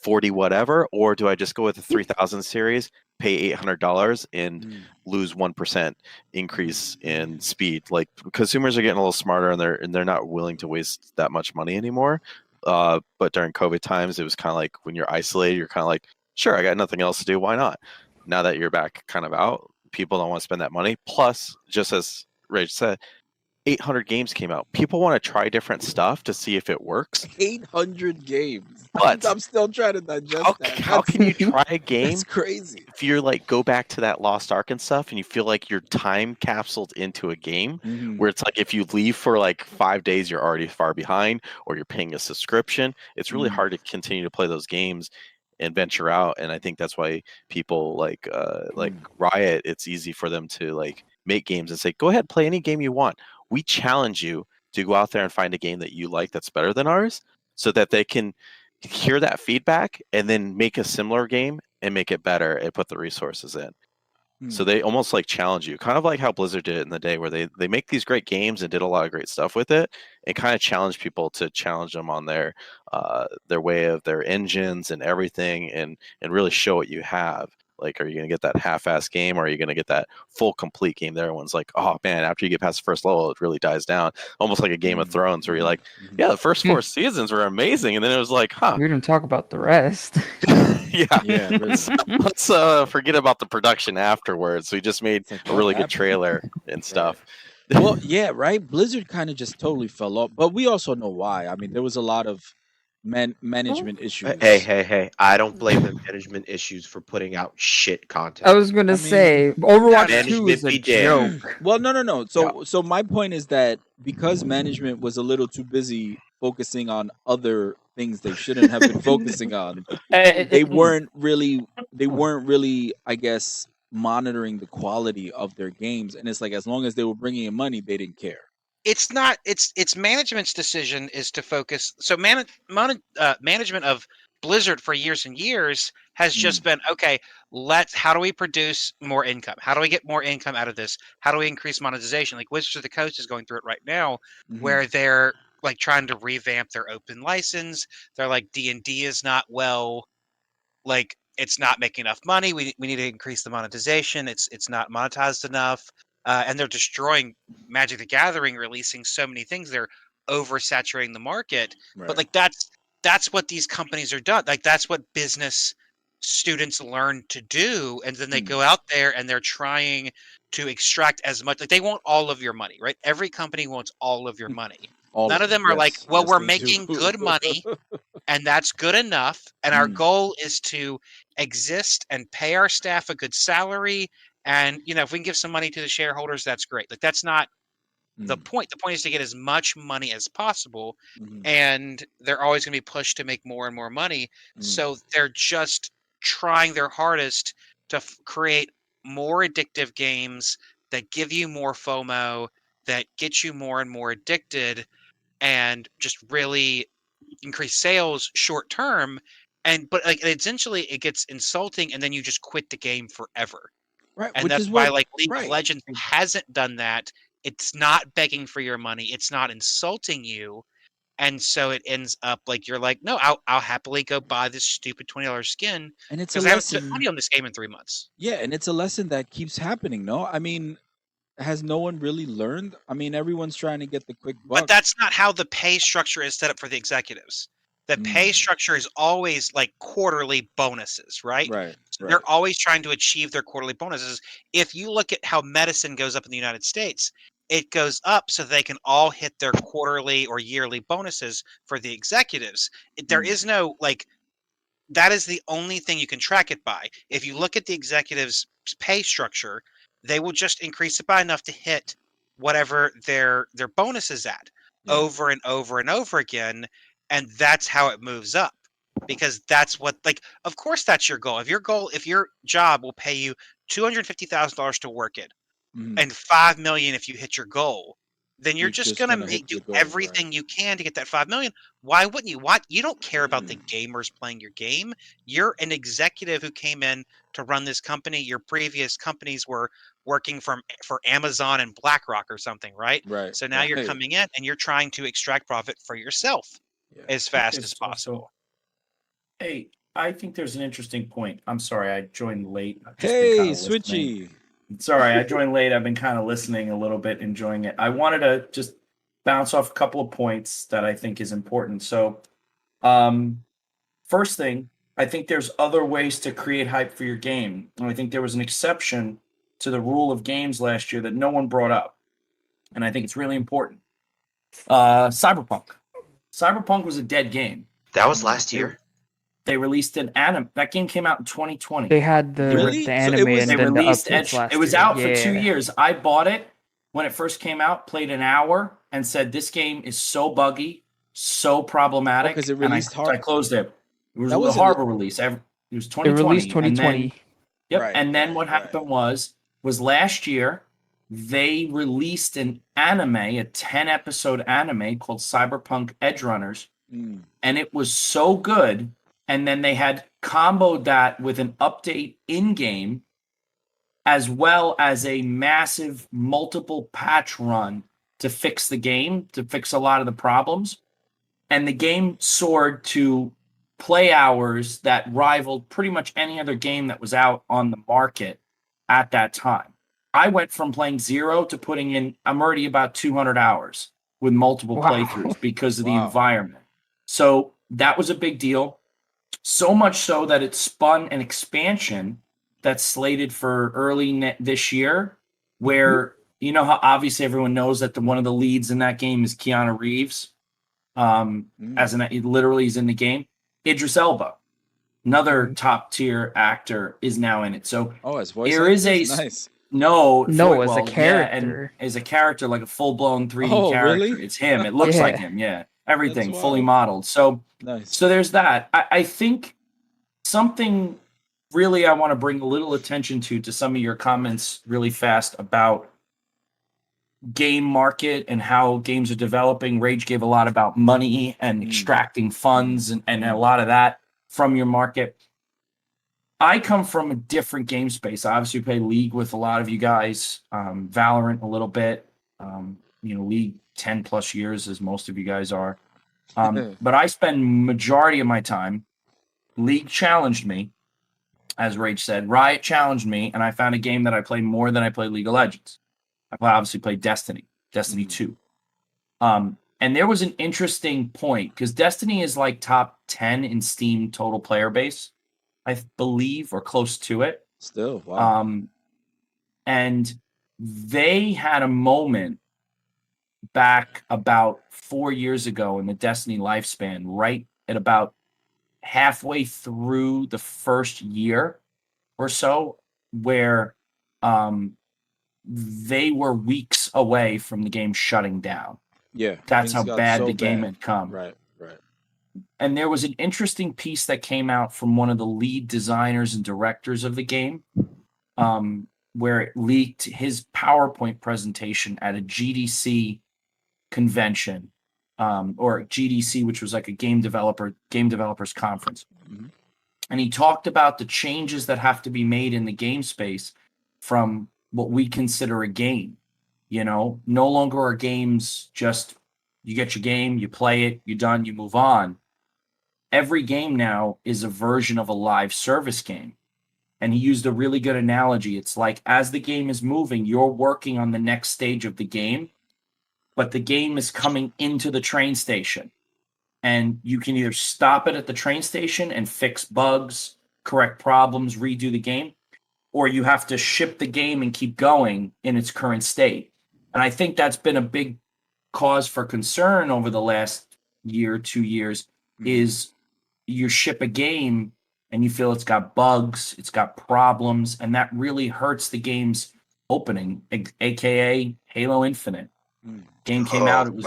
40 whatever, or do I just go with the 3,000 series, pay $800 and lose 1% increase in speed? Like consumers are getting a little smarter, and they're not willing to waste that much money anymore. But during COVID times, it was kind of like when you're isolated, you're kind of like, sure, I got nothing else to do. Why not? Now that you're back kind of out, people don't want to spend that money. Plus, just as Rage said, 800 games came out. People want to try different stuff to see if it works. 800 games. But I'm still trying to digest how, that. how can you try a game That's crazy. if you're like go back to that Lost Ark and stuff, and you feel like you're time capsuled into a game where it's like if you leave for like 5 days, you're already far behind, or you're paying a subscription. It's really hard to continue to play those games and venture out. And I think that's why people like Riot, it's easy for them to like make games and say, go ahead, play any game you want. We challenge you to go out there and find a game that you like that's better than ours, so that they can hear that feedback and then make a similar game and make it better and put the resources in. So they almost like challenge you, kind of like how Blizzard did it in the day, where they make these great games and did a lot of great stuff with it, and kind of challenge people to challenge them on their way of their engines and everything, and really show what you have. Like, are you going to get that half-ass game, or are you going to get that full, complete game that everyone's like, oh man, after you get past the first level, it really dies down, almost like a Game of Thrones, where you're like, yeah, the first 4 seasons were amazing, and then it was like, huh, We didn't talk about the rest. Yeah, really. let's forget about the production afterwards. We just made like, a what really good happened? trailer and stuff. Well, yeah, right. Blizzard kind of just totally fell off, but we also know why. I mean, there was a lot of management issues. Hey! I don't blame the management issues for putting out shit content. I was gonna I mean, say Overwatch 2 management is a be damned. joke. Well, no. So my point is that because management was a little too busy focusing on other things they shouldn't have been focusing on, they weren't really, I guess, monitoring the quality of their games, and it's like as long as they were bringing in money, they didn't care. It's not. It's management's decision is to focus. So management of Blizzard for years and years has just been okay. How do we produce more income? How do we get more income out of this? How do we increase monetization? Like Wizards of the Coast is going through it right now, where they're like trying to revamp their open license. They're like D&D is not like it's not making enough money. We need to increase the monetization. It's not monetized enough. And they're destroying Magic the Gathering, releasing so many things. They're oversaturating the market. Right. But like that's what these companies are done. Like that's what business students learn to do. And then they go out there and they're trying to extract as much. Like they want all of your money, right? Every company wants all of your money. None of them are like, well, we're making good money and that's good enough. And our goal is to exist and pay our staff a good salary. And, if we can give some money to the shareholders, that's great. Like, that's not the point. The point is to get as much money as possible. And they're always going to be pushed to make more and more money. So they're just trying their hardest to create more addictive games that give you more FOMO, that get you more and more addicted, and just really increase sales short term. But like essentially it gets insulting, and then you just quit the game forever. Right, And which that's is why what, like League right. of Legends hasn't done that. It's not begging for your money. It's not insulting you. And so it ends up like you're like, no, I'll happily go buy this stupid $20 skin And it's a because I haven't spent lesson. money on this game in 3 months. Yeah, and it's a lesson that keeps happening. No, I mean, has no one really learned? I mean, everyone's trying to get the quick buck. But that's not how the pay structure is set up for the executives. The pay structure is always like quarterly bonuses, right? Right. So they're always trying to achieve their quarterly bonuses. If you look at how medicine goes up in the United States, it goes up so they can all hit their quarterly or yearly bonuses for the executives. There is no like that is the only thing you can track it by. If you look at the executives' pay structure, they will just increase it by enough to hit whatever their bonus is at over and over and over again, and that's how it moves up. Because that's what of course that's your goal. If your job will pay you $250,000 to work it and $5 million if you hit your goal, then you're just gonna do everything you can to get that $5 million. Why wouldn't you? You don't care about the gamers playing your game. You're an executive who came in to run this company. Your previous companies were working for Amazon and BlackRock or something, right? Right. So now you're coming in and you're trying to extract profit for yourself as fast as possible. Hey, I think there's an interesting point. I'm sorry, I joined late. Hey, Switchy. Sorry, I joined late. I've been kind of listening a little bit, enjoying it. I wanted to just bounce off a couple of points that I think is important. So, first thing, I think there's other ways to create hype for your game. And I think there was an exception to the rule of games last year that no one brought up. And I think it's really important. Cyberpunk. Cyberpunk was a dead game. That was last year. They released an anime. That game came out in 2020. They had the anime and they then the released updates last It was year. out for 2 years. I bought it when it first came out, played an hour, and said, this game is so buggy, so problematic. Because it released I closed it. It was That a was harbor release. It was 2020. It released 2020. And then what happened was last year, they released an anime, a 10-episode anime called Cyberpunk Edgerunners. And it was so good. And then they had comboed that with an update in-game, as well as a massive multiple patch run to fix the game, to fix a lot of the problems. And the game soared to play hours that rivaled pretty much any other game that was out on the market at that time. I went from playing 0 to putting in, I'm already about 200 hours with multiple playthroughs because of the environment. So that was a big deal. So much so that it spun an expansion that's slated for early this year, where you know how obviously everyone knows that one of the leads in that game is Keanu Reeves, he literally is in the game. Idris Elba, another top tier actor, is now in it. So his voice there is nice. As a character, as a character, like a full blown 3D character. Really? It's him. It looks like him. Yeah, everything fully modeled. So. Nice. So there's that. I think something really I want to bring a little attention to some of your comments really fast about game market and how games are developing. Rage gave a lot about money and extracting funds and a lot of that from your market. I come from a different game space. I obviously play League with a lot of you guys, Valorant a little bit, League 10 plus years as most of you guys are. But I spend majority of my time, League challenged me, as Rage said, Riot challenged me, and I found a game that I play more than I play League of Legends. I obviously played Destiny 2. And there was an interesting point, because Destiny is like top 10 in Steam total player base, I believe, or close to it. Still, wow. And they had a moment back about 4 years ago in the Destiny lifespan, right at about halfway through the first year or so, where they were weeks away from the game shutting down. Yeah. That's how bad the game had come. Right. And there was an interesting piece that came out from one of the lead designers and directors of the game, where it leaked his PowerPoint presentation at a GDC convention, or GDC, which was like a game developers conference. Mm-hmm. And he talked about the changes that have to be made in the game space from what we consider a game. No longer are games just you get your game, you play it, you're done, you move on. Every game now is a version of a live service game. And he used a really good analogy. It's like as the game is moving, you're working on the next stage of the game, but the game is coming into the train station. And you can either stop it at the train station and fix bugs, correct problems, redo the game, or you have to ship the game and keep going in its current state. And I think that's been a big cause for concern over the last year, 2 years, is you ship a game and you feel it's got bugs, it's got problems, and that really hurts the game's opening, aka Halo Infinite. Game came out, it was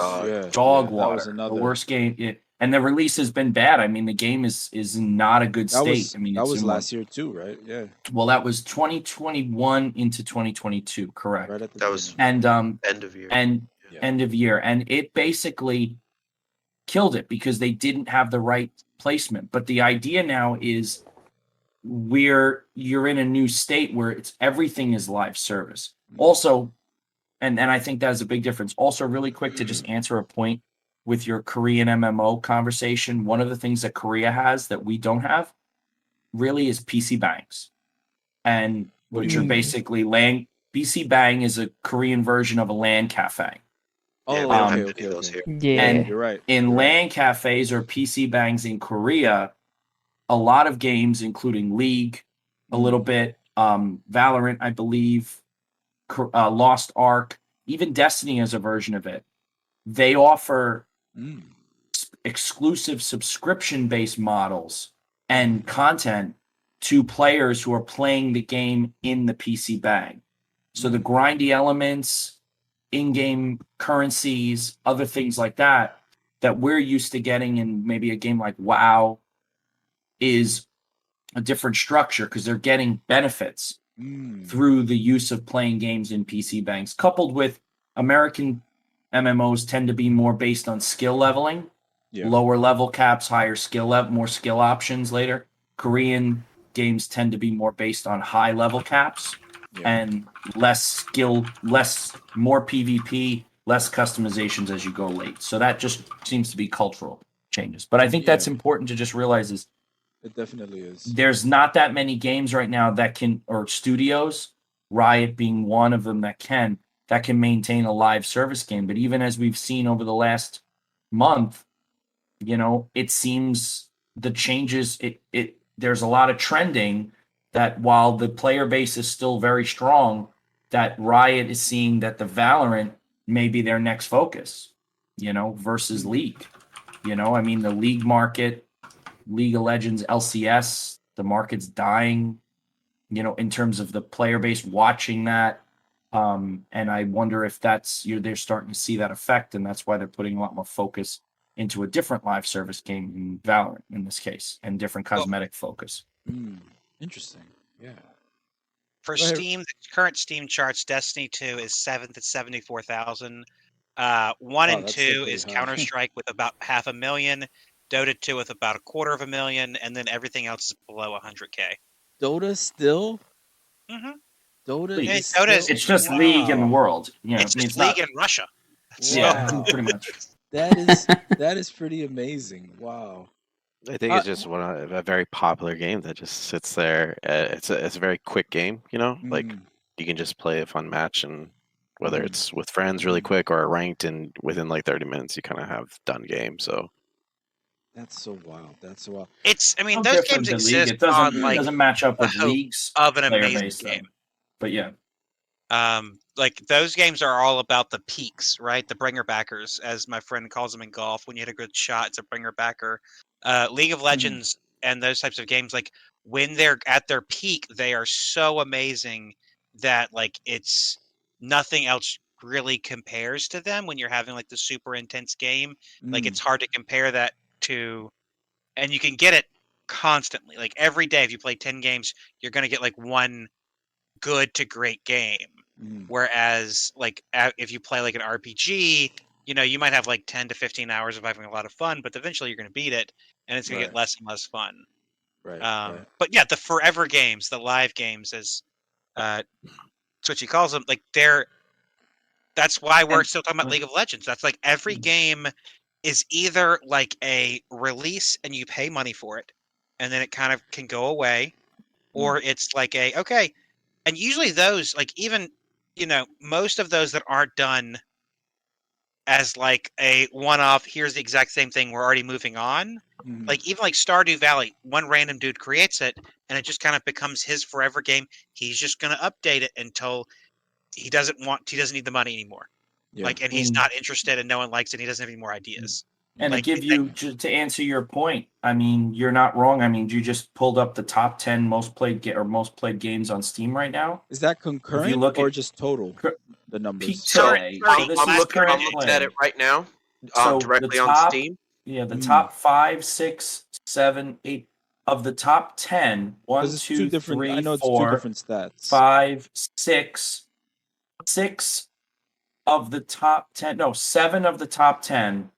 dog water, the worst game. And the release has been bad. I mean, the game is in not a good state. That was last year too, right? Yeah. Well, that was 2021 into 2022, correct? Right at the That was and end of year. End of year, and it basically killed it because they didn't have the right placement. But the idea now is you're in a new state where everything is live service. Also, and I think that's a big difference. Also, really quick to just answer a point with your Korean MMO conversation, one of the things that Korea has that we don't have really is PC bangs, and which are basically LAN. PC Bang is a Korean version of a LAN cafe. Okay. Yeah, And You're right. in LAN cafes or PC bangs in Korea, a lot of games, including League, a little bit, Valorant, I believe, Lost Ark, even Destiny has a version of it. They offer exclusive subscription-based models and content to players who are playing the game in the PC bang. So the grindy elements, in-game currencies, other things like that we're used to getting in maybe a game like WoW is a different structure because they're getting benefits through the use of playing games in PC banks, coupled with American MMOs tend to be more based on skill leveling, lower level caps, higher skill level, more skill options later. Korean games tend to be more based on high level caps and less skill, more PvP, less customizations as you go late. So that just seems to be cultural changes. But I think that's important to just realize is it definitely is. There's not that many games right now that can, or studios, Riot being one of them that can maintain a live service game. But even as we've seen over the last month, it seems the changes, there's a lot of trending that while the player base is still very strong, that Riot is seeing that the Valorant may be their next focus, versus League. I mean, the League market, League of Legends, LCS, the market's dying, in terms of the player base watching that. And I wonder if they're starting to see that effect, and that's why they're putting a lot more focus into a different live service game in Valorant in this case, and different cosmetic focus. Interesting. Yeah. For Go ahead. Steam, the current Steam charts, Destiny 2 is 7th at 74,000. 1 Wow, and that's still 2 pretty is high. Counter-Strike with about 500,000, Dota 2 with about 250,000, and then everything else is below 100K. Dota still? Mm-hmm. Dota League. is Dota still. It's just League in the Wow. world. You know, It's I mean, just it's League not. in Russia. That's Yeah, Wow. pretty much. That is pretty amazing. Wow. I think it's just a very popular game that just sits there. It's a very quick game, you know. Like Mm, you can just play a fun match, and whether Mhm. it's with friends really quick or ranked, and within like 30 minutes, you kind of have done game. So that's so wild. That's so wild. I mean, No those different games than League. exist It doesn't on like doesn't match up the with hope League's of an player amazing base, though. game. But yeah, Like those games are all about the peaks, right? The bringer backers, as my friend calls them in golf. When you hit a good shot, it's a bringer backer. League of Legends and those types of games, like when they're at their peak, they are so amazing that like it's nothing else really compares to them. When you're having like the super intense game, like it's hard to compare that to, and you can get it constantly. Like every day, if you play 10 games, you're going to get like one good to great game. Whereas, like, if you play like an RPG, you know, you might have like 10 to 15 hours of having a lot of fun, but eventually you're going to beat it, and it's going to Right. get less and less fun. Right. But yeah, the forever games, the live games, as Twitchy calls them, like that's why we're still talking about League of Legends. That's like every game is either like a release and you pay money for it, and then it kind of can go away, or it's like okay. And usually those, like, even, you know, most of those that aren't done as like a one-off, here's the exact same thing, we're already moving on. Like even like Stardew Valley, one random dude creates it, and it just kind of becomes his forever game. He's just gonna update it until he doesn't need the money anymore. Yeah. Like, and he's not interested, and no one likes it. And he doesn't have any more ideas. and Like, to give you to answer your point, I mean, you're not wrong. I mean, you just pulled up the top 10 most played games on Steam right now. Is that concurrent look or at- just total? The numbers. Peak So today. So this I'm is looking current at play. it right now, So directly the on top, Steam. Yeah, the top 5, 6, 7, 8 of the top 10. 1, 'Cause it's 2, two different. 3, I know it's 4, two different stats. 5, 6. 6 of the top 10. No, 7 of the top 10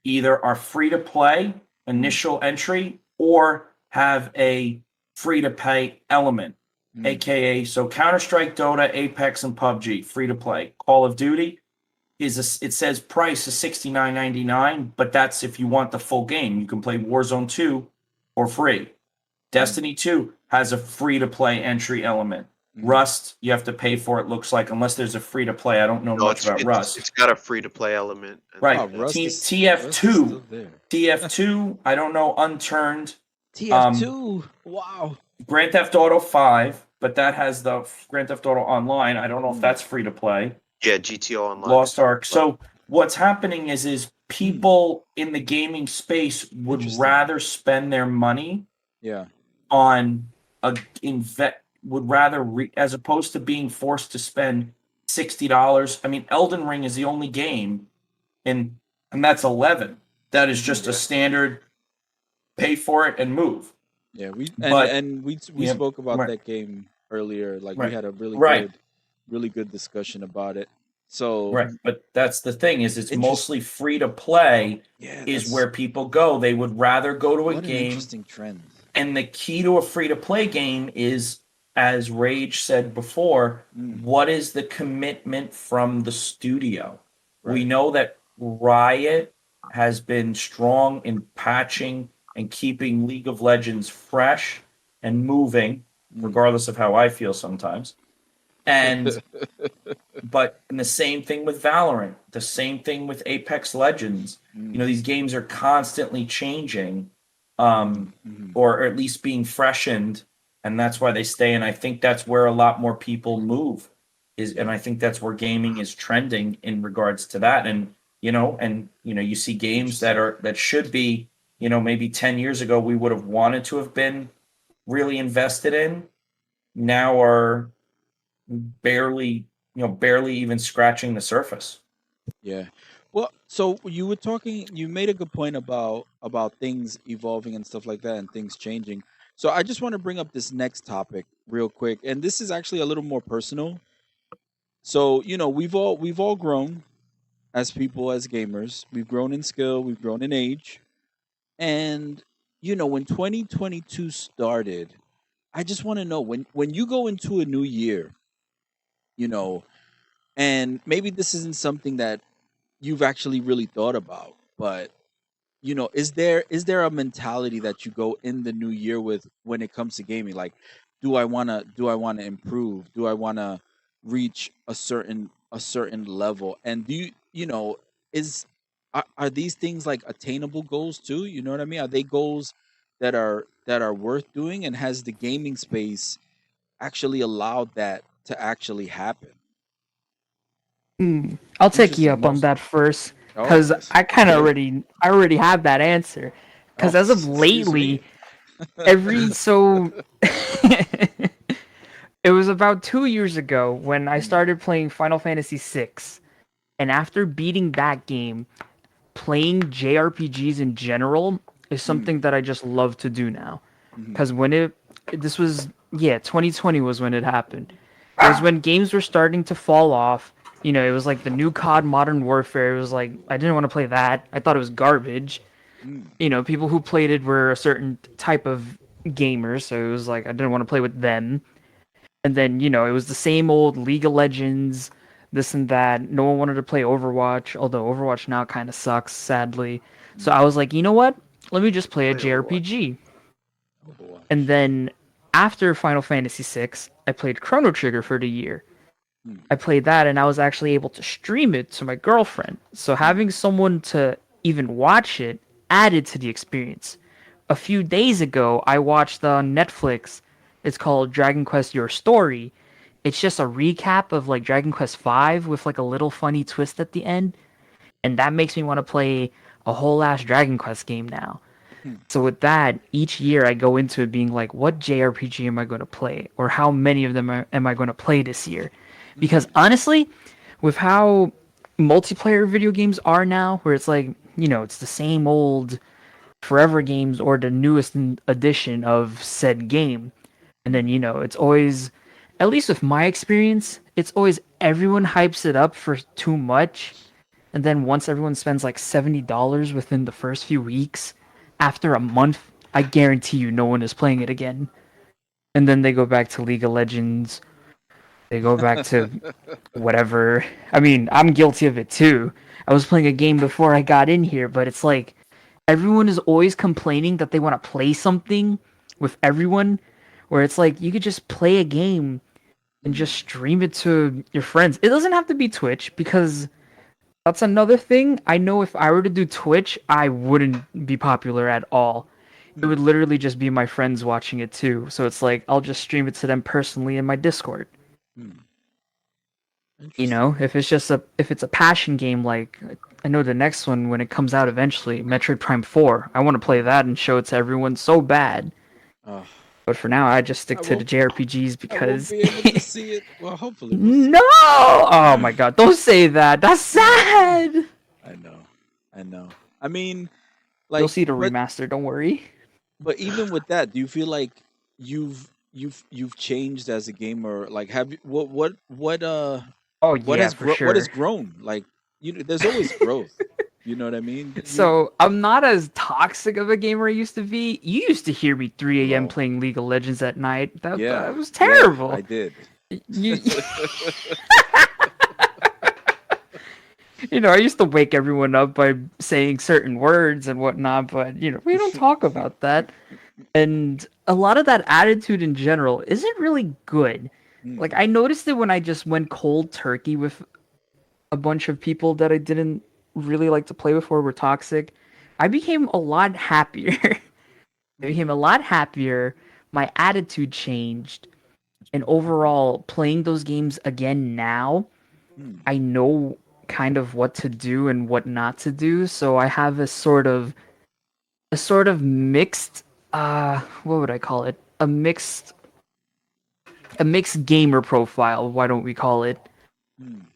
either are free to play initial entry or have a free to pay element, aka so Counter-Strike, Dota, Apex, and PUBG free to play. Call of Duty it says price is $69.99, but that's if you want the full game. You can play Warzone 2 for free. Destiny 2 has a free to play entry element. Rust, you have to pay for it, looks like, unless there's a free to play. I don't know much about Rust. It's got a free to play element. Right. Oh, Rust is TF2. still there. TF2, I don't know, Unturned. TF2. Wow. Grand Theft Auto 5, but that has the Grand Theft Auto Online. I don't know if that's free to play. Yeah, GTO Online. Lost Ark. So what's happening is people in the gaming space would rather spend their money on as opposed to being forced to spend $60. I mean, Elden Ring is the only game, and that's 11. That is just a standard pay for it and move. Yeah, we spoke about that game earlier. Like we had a really good discussion about it. So right, but that's the thing is it's mostly free to play is where people go. They would rather go to a game. Interesting trend. And the key to a free to play game is, as Rage said before, what is the commitment from the studio? Right. We know that Riot has been strong in patching and keeping League of Legends fresh and moving, regardless of how I feel sometimes. And but the same thing with Valorant, the same thing with Apex Legends. You know, these games are constantly changing, or at least being freshened, and that's why they stay. And I think that's where a lot more people move and I think that's where gaming is trending in regards to that. And you see games that should be, maybe 10 years ago we would have wanted to have been really invested in, now are barely even scratching the surface. Yeah. Well, so you made a good point about things evolving and stuff like that and things changing. So I just want to bring up this next topic real quick, and this is actually a little more personal. So we've all grown as people, as gamers. We've grown in skill, we've grown in age, and when 2022 started, I just want to know when you go into a new year, you know, and maybe this isn't something that you've actually really thought about, but is there a mentality that you go in the new year with when it comes to gaming? Like, do I want to improve? Do I want to reach a certain level? And do is are these things like attainable goals too? You know what I mean? Are they goals that are worth doing? And has the gaming space actually allowed that to actually happen? I'll take you Interesting. up on Most. that first, Oh, because I kind of okay. already have that answer. Oh, Because as of excuse me. lately, every so it was about 2 years ago when I Mm, started playing Final Fantasy VI, and after beating that game, playing JRPGs in general is mm, something that I just love to do now. mhm, Because this was, yeah, 2020 was when it happened. It was when games were starting to fall off. It was like the new COD Modern Warfare. It was like, I didn't want to play that. I thought it was garbage. mm, People who played it were a certain type of gamers, so it was like, I didn't want to play with them. And then, it was the same old League of Legends, this and that. No one wanted to play Overwatch, although Overwatch now kind of sucks, sadly. So mm. I was like, you know what? Let me just play a Play Overwatch. JRPG. And Overwatch. then after Final Fantasy VI, I played Chrono Trigger for the year. Mm, I played that and I was actually able to stream it to my girlfriend. So mm, having someone to even watch it added to the experience. A few days ago, I watched on Netflix. It's called Dragon Quest Your Story. It's just a recap of like Dragon Quest V with like a little funny twist at the end, and that makes me want to play a whole ass Dragon Quest game now. mm, So with that, each year I go into it being like, what JRPG am I going to play, or how many of them am I going to play this year? Because mm, honestly, with how multiplayer video games are now, where it's like, it's the same old forever games or the newest edition of said game. And then, mm, it's always, at least with my experience, it's always everyone hypes it up for too much. And then once everyone spends like $70 within the first few weeks, after a month, I guarantee you no one is playing it again. And then they go back to League of Legends. They go back to whatever. I mean, I'm guilty of it too. I was playing a game before I got in here, but it's like everyone is always complaining that they want to play something with everyone, where it's like you could just play a game and mm, just stream it to your friends. It doesn't have to be Twitch, because that's another thing. I know if I were to do Twitch, I wouldn't be popular at all. It would mm, literally just be my friends watching it too. So it's like I'll just stream it to them personally in my Discord. mm. Interesting. If it's a passion game, like I know the next one when it comes out eventually, Metroid Prime 4, I want to play that and show it to everyone so bad. Uh, But for now, I just I stick to the won't. JRPGs I won't because be able to see it. Well, hopefully, we'll see no, it. oh my god, don't say that. That's sad. I know. I know. I mean, You'll like, see the but remaster. Don't worry. even with that, do you feel like you've changed as a gamer? Like, have you Oh what yeah, has for what has sure. grown? Like, there's always growth. You know what I mean? So I'm not as toxic of a gamer I used to be. You used to hear me 3 a.m. Oh, playing League of Legends at night. That yeah, was yeah, I terrible. did. You, I used to wake everyone up by saying certain words and whatnot, but we don't talk about that. And a lot of that attitude in general isn't really good. Like Mm, I noticed it when I just went cold turkey with a bunch of people that I didn't really like to play with or were toxic. I became a lot happier. I became mm, a lot happier. My attitude changed. And overall, playing those games again now, mm, I know kind of what to do and what not to do. So I have a sort of mixed what would I call it? A mixed gamer profile, why don't we call it? mm,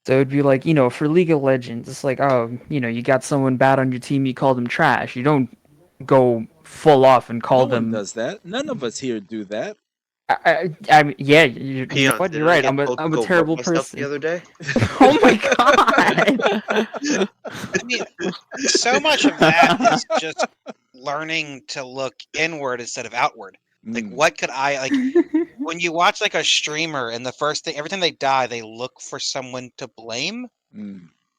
So it'd be like, for League of Legends, it's like, oh, you got someone bad on your team, you call them trash. You don't go full off and call No them. one does that. None of us here do that. I mean, yeah, you know Peons, what? did You're I right. get I'm told to a go terrible fuck myself person. the other day? Oh my god! I mean, so much of that is just learning to look inward instead of outward. Like, what could I like? When you watch like a streamer, and the first thing, every time they die, they look for someone to blame,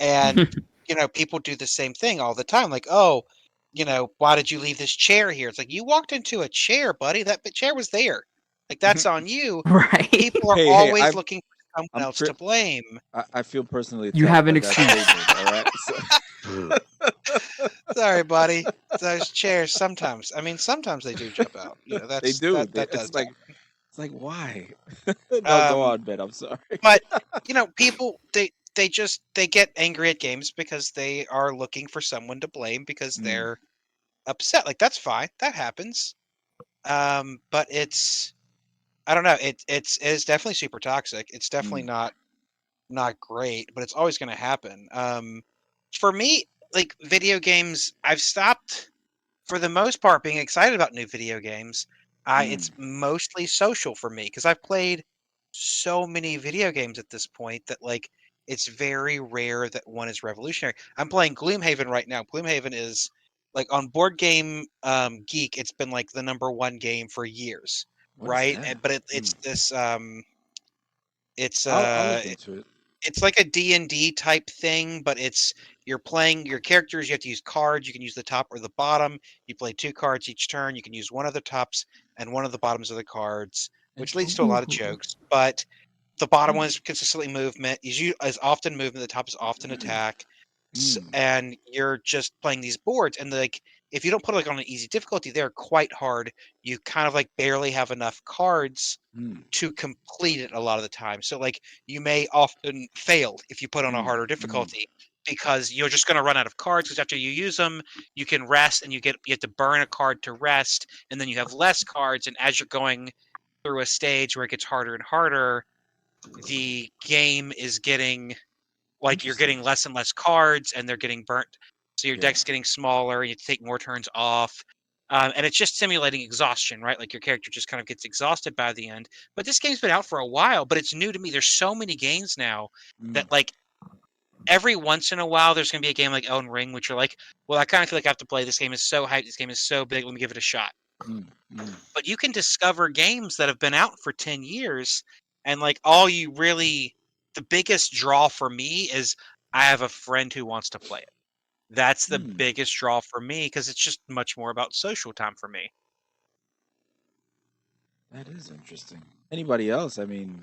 and you know, people do the same thing all the time. Like, oh, you know, why did you leave this chair here? It's like you walked into a chair, buddy. That chair was there. Like that's on you. Right. People are Hey, always looking for someone else cri- to blame. I feel personally You attacked have an by that excuse. statement, all right? Sorry, buddy. Those chairs sometimes. I mean, sometimes they do jump out. You know, They that's do. that does. It's like why? No, go on, Ben. I'm sorry. But you know, people they just they get angry at games because they are looking for someone to blame because they're upset. Like that's fine. That happens. But it's I don't know. It's definitely super toxic. It's definitely not great, but it's always going to happen. For me, like video games, I've stopped for the most part being excited about new video games. It's mostly social for me because I've played so many video games at this point that like it's very rare that one is revolutionary. I'm playing Gloomhaven right now. Gloomhaven is like on Board Game Geek. It's been like the #1 game for years, What is right? that? But it's this it's I'll look into it. it's like a D&D type thing, but you're playing your characters. You have to use cards. You can use the top or the bottom. You play 2 cards each turn. You can use one of the tops and one of the bottoms of the cards, which leads to a lot of jokes. But the bottom one is consistently movement. Is often movement. The top is often attack. And you're just playing these boards. And like, if you don't put it like on an easy difficulty, they're quite hard. You kind of like barely have enough cards to complete it a lot of the time. So like you may often fail if you put on a harder difficulty because you're just going to run out of cards because after you use them, you can rest and you have to burn a card to rest and then you have less cards. And as you're going through a stage where it gets harder and harder, the game is getting like you're getting less and less cards and they're getting burnt. So your deck's getting smaller. You take more turns off. And it's just simulating exhaustion, right? Like your character just kind of gets exhausted by the end. But this game's been out for a while, but it's new to me. There's so many games now that like every once in a while there's going to be a game like Elden Ring, which you're like, well, I kind of feel like I have to play. This game is so hyped. This game is so big. Let me give it a shot. But you can discover games that have been out for 10 years. And like the biggest draw for me is I have a friend who wants to play it. That's the biggest draw for me because it's just much more about social time for me. That is interesting. Anybody else? I mean,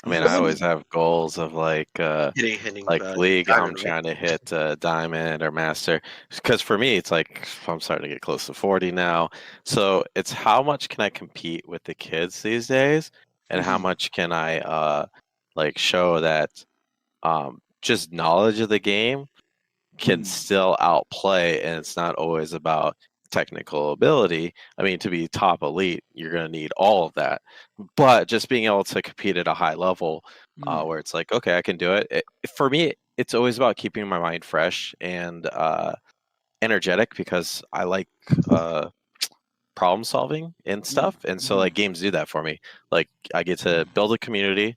I always have goals of like League. I'm trying to hit Diamond or Master because for me it's like I'm starting to get close to 40 now. So it's how much can I compete with the kids these days, and how much can I like show that just knowledge of the game can still outplay, and it's not always about technical ability. I mean, to be top elite, you're going to need all of that, but just being able to compete at a high level where it's like, okay, I can do it. For me, it's always about keeping my mind fresh and energetic because I like problem solving and stuff. And so like games do that for me. Like I get to build a community,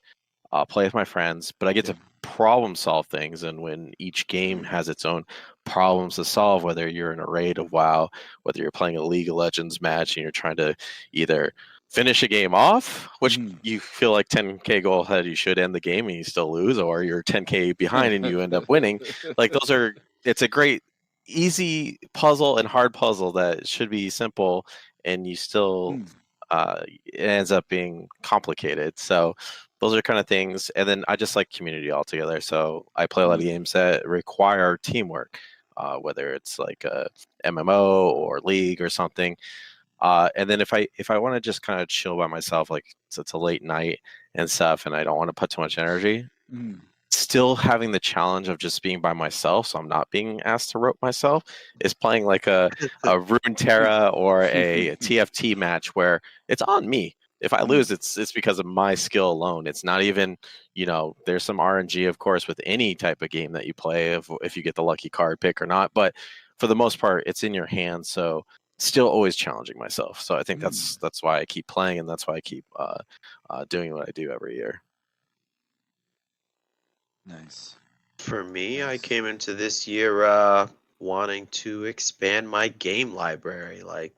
play with my friends, but I get to problem solve things, and when each game has its own problems to solve, whether you're in a raid of WoW, whether you're playing a League of Legends match and you're trying to either finish a game off, which you feel like 10k goal ahead, you should end the game and you still lose, or you're 10k behind and you end up winning. Like it's a great easy puzzle and hard puzzle that should be simple, and you still it ends up being complicated. So those are kind of things. And then I just like community altogether. So I play a lot of games that require teamwork, whether it's like a MMO or League or something. And then if I want to just kind of chill by myself, like it's a late night and stuff, and I don't want to put too much energy, still having the challenge of just being by myself, so I'm not being asked to rope myself, is playing like a Runeterra or a TFT match where it's on me. If I lose, it's because of my skill alone. It's not even, there's some RNG, of course, with any type of game that you play, if you get the lucky card pick or not. But for the most part, it's in your hands. So still always challenging myself. So I think that's why I keep playing, and that's why I keep doing what I do every year. Nice. For me, I came into this year wanting to expand my game library. Like,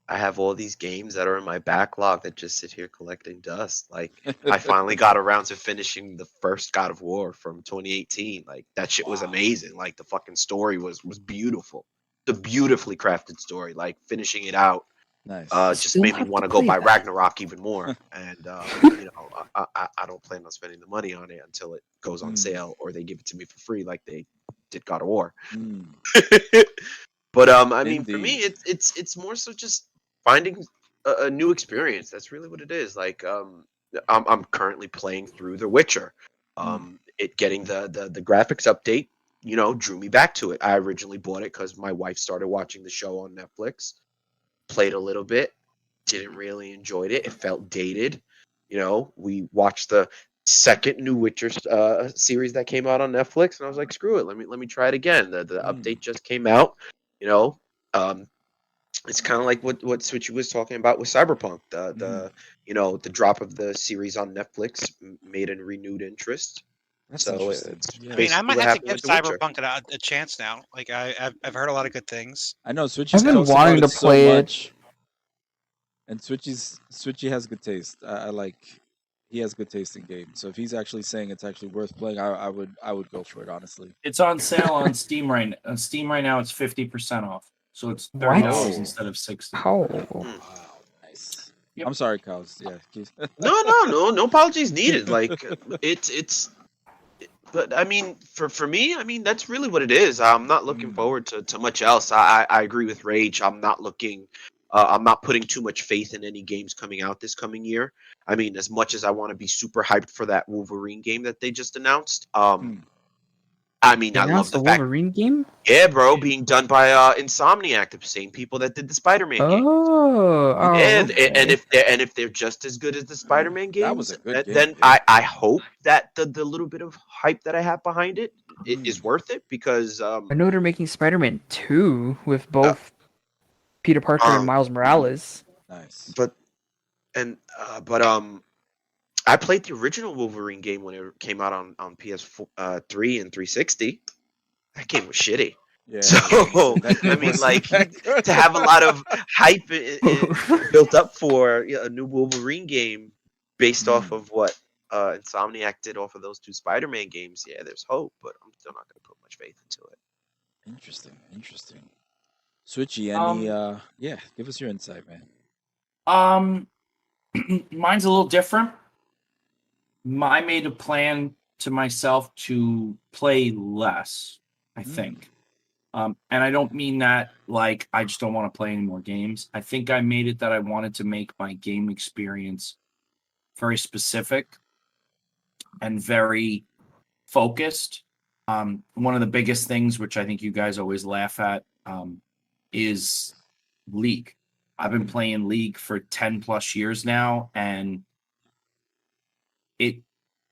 I have all these games that are in my backlog that just sit here collecting dust. Like, I finally got around to finishing the first God of War from 2018. Like, that shit was amazing. Like, the fucking story was beautiful. The beautifully crafted story. Like, finishing it out Nice. just made me want to go buy Ragnarok even more. And you know, I don't plan on spending the money on it until it goes on sale or they give it to me for free, like they did God of War. But I mean, for me, it's more so just finding a new experience. That's really what it is. Like, I'm currently playing through The Witcher. It getting the graphics update, you know, drew me back to it. I originally bought it because my wife started watching the show on Netflix. Played a little bit, didn't really enjoy it. It felt dated. You know, we watched the second new Witcher series that came out on Netflix, and I was like, screw it, let me try it again. The update just came out. You know, it's kind of like what Switchy was talking about with Cyberpunk. The you know, the drop of the series on Netflix made a renewed interest. That's so interesting. I mean, I might have to give Cyberpunk a chance now. Like, I've heard a lot of good things. I know Switchy. I've been wanting to play so it. much, and Switchy has good taste. I like. He has good taste in games. So if he's actually saying it's actually worth playing, I would go for it, honestly. It's on sale on Steam right now. On Steam right now, it's 50% off. So it's $30 instead of $60. Oh, wow, nice. Yep. I'm sorry, Cows. Yeah. No apologies needed. Like, but I mean, for me, I mean, that's really what it is. I'm not looking forward to much else. I agree with Rage. I'm not looking. I'm not putting too much faith in any games coming out this coming year. I mean, as much as I want to be super hyped for that Wolverine game that they just announced. I mean, I love the Wolverine game. Yeah, bro, being done by Insomniac, the same people that did the Spider-Man game. Yeah, okay. and if they're just as good as the Spider-Man games, that was a good game, then I hope that the little bit of hype that I have behind it is worth it, because I know they're making Spider-Man 2 with both Peter Parker and Miles Morales. Nice. But I played the original Wolverine game when it came out on PS3 and 360. That game was shitty. Yeah. So I mean, like, to have a lot of hype built up for a new Wolverine game based off of what Insomniac did off of those two Spider-Man games, yeah, there's hope, but I'm still not going to put much faith into it. Interesting. Switchy, any give us your insight, man. Mine's a little different. I made a plan to myself to play less, I think. And I don't mean that like I just don't want to play any more games. I think I made it that I wanted to make my game experience very specific and very focused. One of the biggest things, which I think you guys always laugh at, is League. I've been playing League for 10 plus years now, and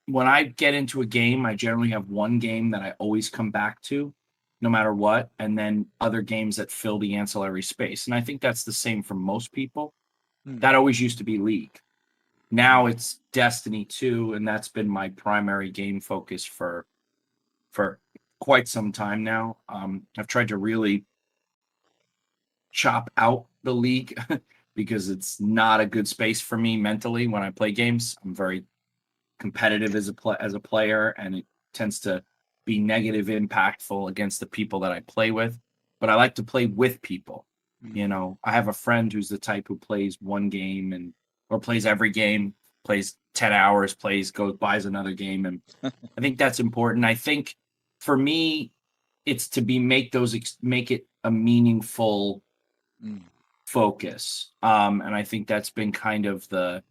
when I get into a game, I generally have one game that I always come back to, no matter what, and then other games that fill the ancillary space. And I think that's the same for most people. That always used to be League. Now it's Destiny 2, and that's been my primary game focus for quite some time now. I've tried to really chop out the League because it's not a good space for me mentally when I play games. I'm very competitive as a player, and it tends to be negative impactful against the people that I play with. But I like to play with people. You know, I have a friend who's the type who plays one game or plays every game, plays 10 hours, buys another game, and I think that's important. I think for me, it's to make it a meaningful focus, and I think that's been kind of the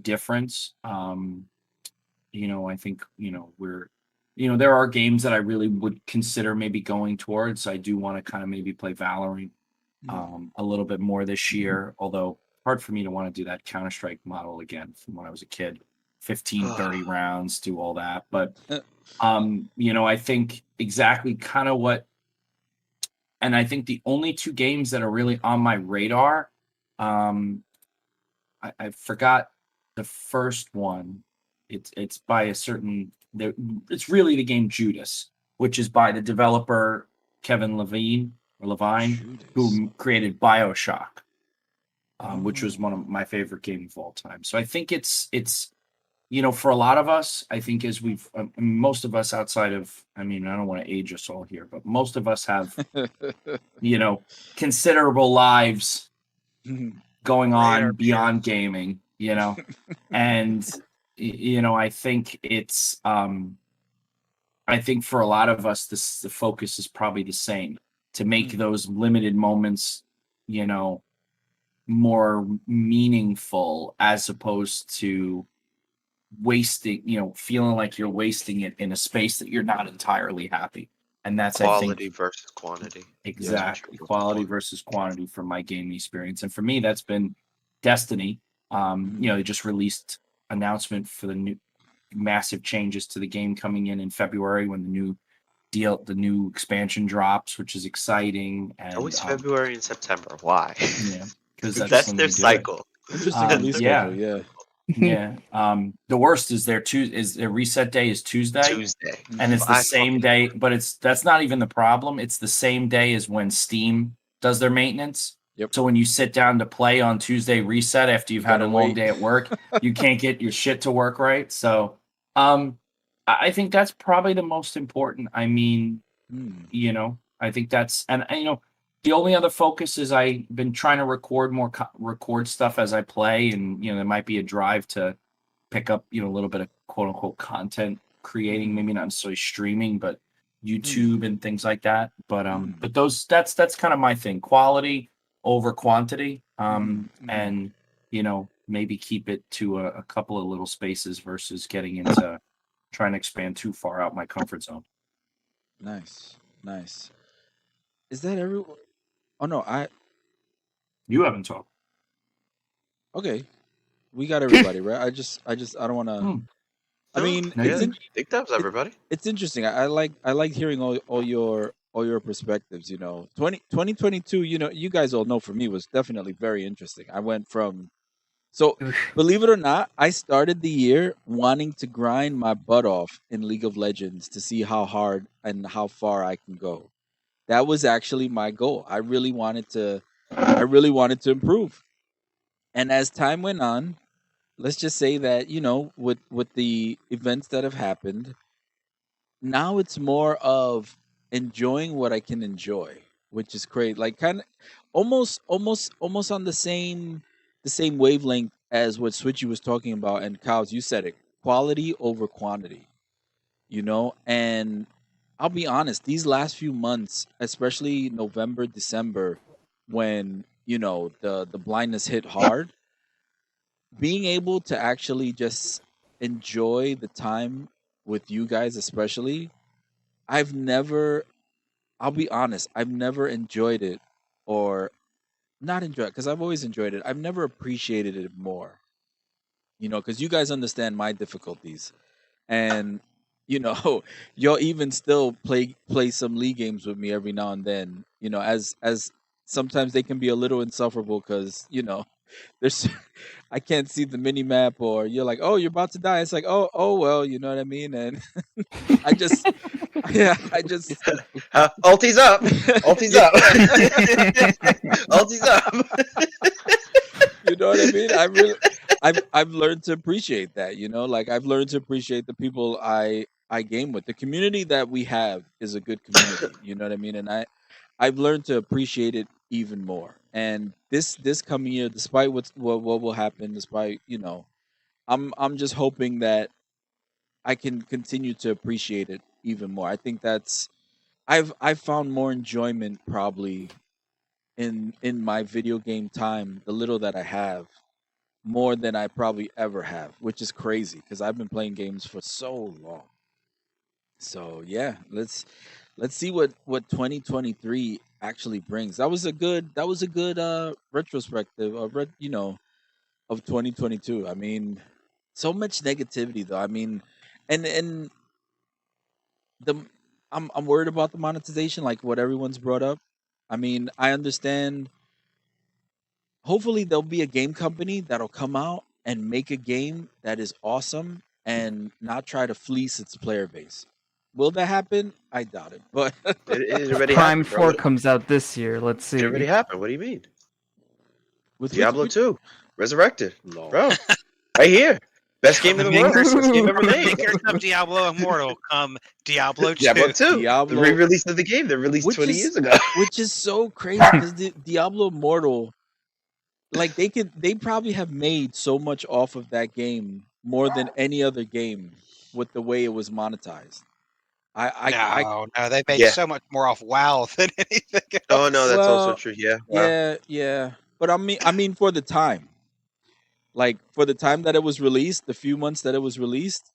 difference. You know, I think, you know, there are games that I really would consider maybe going towards. I do want to kind of maybe play Valorant a little bit more this year, although hard for me to want to do that Counter-Strike model again from when I was a kid. 15, 30 rounds, do all that. But, you know, I think exactly kind of what and I think the only two games that are really on my radar, I forgot the first one. It's by a certain. It's really the game Judas, which is by the developer Kevin Levine, who created BioShock, which was one of my favorite games of all time. So I think it's for a lot of us, I think as most of us outside of, I don't want to age us all here, but most of us have, considerable lives going on beyond gaming, and, I think it's, I think for a lot of us, the focus is probably the same, to make those limited moments, more meaningful, as opposed to wasting, feeling like you're wasting it in a space that you're not entirely happy. And that's quality I think, versus quantity. Exactly. Quality versus quantity from my gaming experience. And for me, that's been Destiny. They just released announcement for the new massive changes to the game coming in February, when the new expansion drops, which is exciting. And always February and September. Why? Yeah, because that's their cycle. Interesting release schedule. Yeah. Yeah. The worst is their reset day is Tuesday. And it's the same day, but that's not even the problem. It's the same day as when Steam does their maintenance. Yep. So when you sit down to play on Tuesday reset after you've had a long day at work, you can't get your shit to work right. So I think that's probably the most important. I think that's, and the only other focus is I've been trying to record stuff as I play, and there might be a drive to pick up a little bit of quote unquote content creating, maybe not necessarily streaming, but YouTube and things like that. But that's kind of my thing: quality over quantity, and maybe keep it to a couple of little spaces versus getting into trying to expand too far out my comfort zone. Nice. Is that everyone? Oh no, You haven't talked. Okay, we got everybody right. I don't want to. I mean, I think that was everybody. It's interesting. I like hearing all your perspectives. 2022. You guys all know, for me, was definitely very interesting. I went from, so believe it or not, I started the year wanting to grind my butt off in League of Legends to see how hard and how far I can go. That was actually my goal. I really wanted to improve. And as time went on, let's just say that, with the events that have happened, now it's more of enjoying what I can enjoy, which is great. Like, kind of almost on the same wavelength as what Switchy was talking about, and Cows, you said it, quality over quantity. And I'll be honest, these last few months, especially November, December, when the blindness hit hard, being able to actually just enjoy the time with you guys, especially, I'll be honest, I've never enjoyed it, or not enjoyed it, because I've always enjoyed it. I've never appreciated it more, because you guys understand my difficulties. And you'll even still play some league games with me every now and then, as sometimes they can be a little insufferable, because there's I can't see the mini map, or you're like, oh, you're about to die. It's like, oh well, you know what I mean? And I just ulti's up. Ulti's up. Ulti's up. You know what I mean? I've learned to appreciate that, like, I've learned to appreciate the people I game with. The community that we have is a good community, you know what I mean? And I've learned to appreciate it even more. And this coming year, despite what will happen, despite, I'm just hoping that I can continue to appreciate it even more. I think that's I've found more enjoyment, probably, in my video game time, the little that I have, more than I probably ever have, which is crazy, because I've been playing games for so long. So yeah, let's see what 2023 actually brings. That was a good retrospective of of 2022. I mean, so much negativity, though. I mean, and the I'm worried about the monetization, like what everyone's brought up. I mean, I understand. Hopefully, there'll be a game company that'll come out and make a game that is awesome and not try to fleece its player base. Will that happen? I doubt it. But It already Prime happened, bro. 4 comes out this year. Let's see. It already happened. What do you mean? with Diablo 2, Resurrected, Lol. bro. Right here. Best game in the world. Makers- Best game ever made. Makers of Diablo Immortal come Diablo 2. Diablo 2. The Diablo- re-release of the game. They released Which 20 is- years ago. which is so crazy because Diablo Immortal, like they probably have made so much off of that game more than any other game with the way it was monetized. No, they made Yeah. so much more off WoW than anything else. Oh no, that's Well, also true. Yeah. Wow. yeah. But I mean, for the time, like for the time that it was released, the few months that it was released,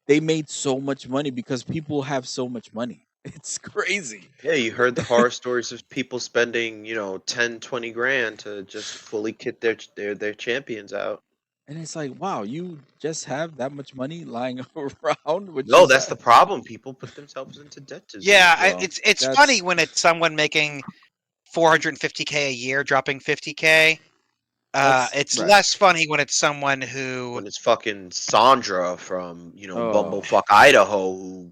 they made so much money because people have so much money. It's crazy. Yeah, you heard the horror stories of people spending, 10, 20 grand to just fully kit their champions out. And it's like, wow, you just have that much money lying around? Which No, is- that's the problem. People put themselves into debt to Yeah, Well, it's that's- funny when it's someone making 450K a year dropping 50K. That's- It's right. less funny when it's someone who when it's fucking Sandra from, Oh. Bumblefuck, Idaho, who,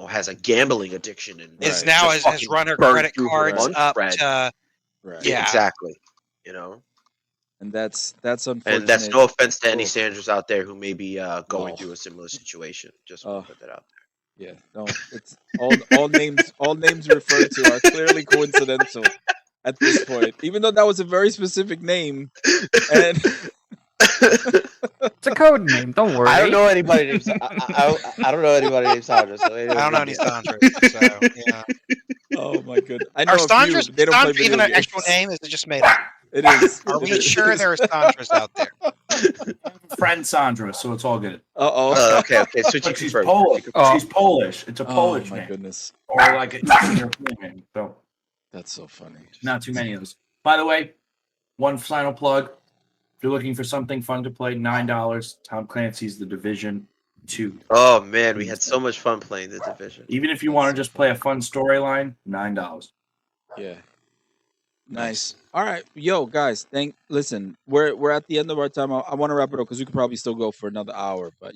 has a gambling addiction and is Right. now just has fucking run her burned credit through her cards lunch up bread. to Right. Yeah. Exactly. And that's unfortunate. And that's no offense to any Oh. Sandras out there who may be going No. through a similar situation. Just Oh. want to put that out there. Yeah, no, it's all names referred to are clearly coincidental at this point. Even though that was a very specific name, and It's a code name. Don't worry. I don't know anybody named I don't know anybody named Sandra. So I don't know any Sandra. So, yeah. oh my goodness, I know Are a few, Sandra's but they don't play Sandra even video an actual games. name? Is it just made up? It is. Are we sure there are Sandras out there? Friend Sandra, so it's all good. Uh-oh. Okay. Switch But it she's first. Polish. Oh. She's Polish. It's a Oh Polish my name, goodness, or like an Eastern European name. So that's so funny. not too many of those. By the way, one final plug. If you're looking for something fun to play, $9. Tom Clancy's The Division 2. Oh man, we had so much fun playing the Division. Even if you want to just play a fun storyline, $9. Yeah. Nice. All right, yo, guys. Listen, we're at the end of our time. I want to wrap it up because we could probably still go for another hour. But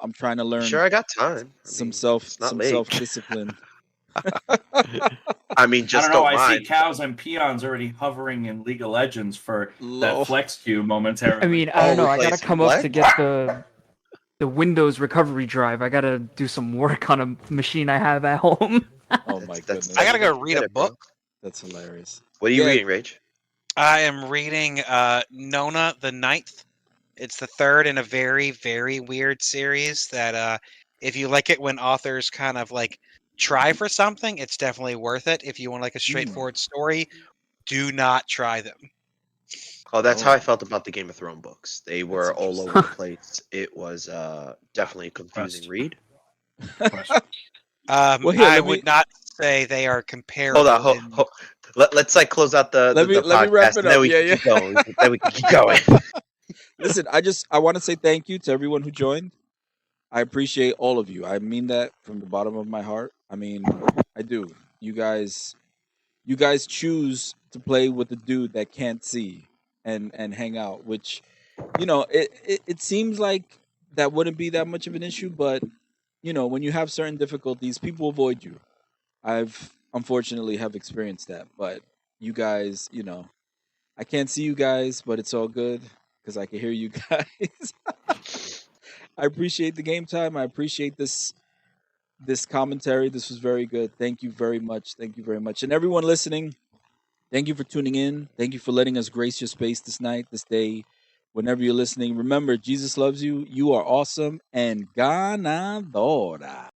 I'm trying to learn Sure, I got time. some it's not late. self discipline. I mean, I just don't know. don't I see mind. cows and peons already hovering in League of Legends for Lol. that flex queue momentarily. I mean, I don't know. I gotta replacing come up what? to get the Windows recovery drive. I gotta do some work on a machine I have at home. Oh my That's- goodness, I gotta go read Get a it, bro. book. that's hilarious. What are you Yeah. reading, Rage? I am reading Nona the Ninth. It's the third in a very, very weird series that if you like it when authors kind of like try for something, it's definitely worth it. If you want like a straightforward story, do not try them. Oh, that's Oh. how I felt about the Game of Thrones books. They were That's all over the place. It was definitely a confusing read. Well, here, I let me- would not say they are comparable. Hold on. Let's like close out the Let me podcast, wrap it and then up. we Yeah, can yeah. keep going. Then we can keep going. Listen, I want to say thank you to everyone who joined. I appreciate all of you. I mean that from the bottom of my heart. I mean, I do. You guys choose to play with the dude that can't see and hang out, which it seems like that wouldn't be that much of an issue, but when you have certain difficulties, people avoid you. I've unfortunately have experienced that, but you guys, I can't see you guys, but it's all good because I can hear you guys. I appreciate the game time. I appreciate this commentary. This was very good. Thank you very much. Thank you very much. And everyone listening, thank you for tuning in. Thank you for letting us grace your space this night, this day, whenever you're listening. Remember, Jesus loves you. You are awesome and ganadora.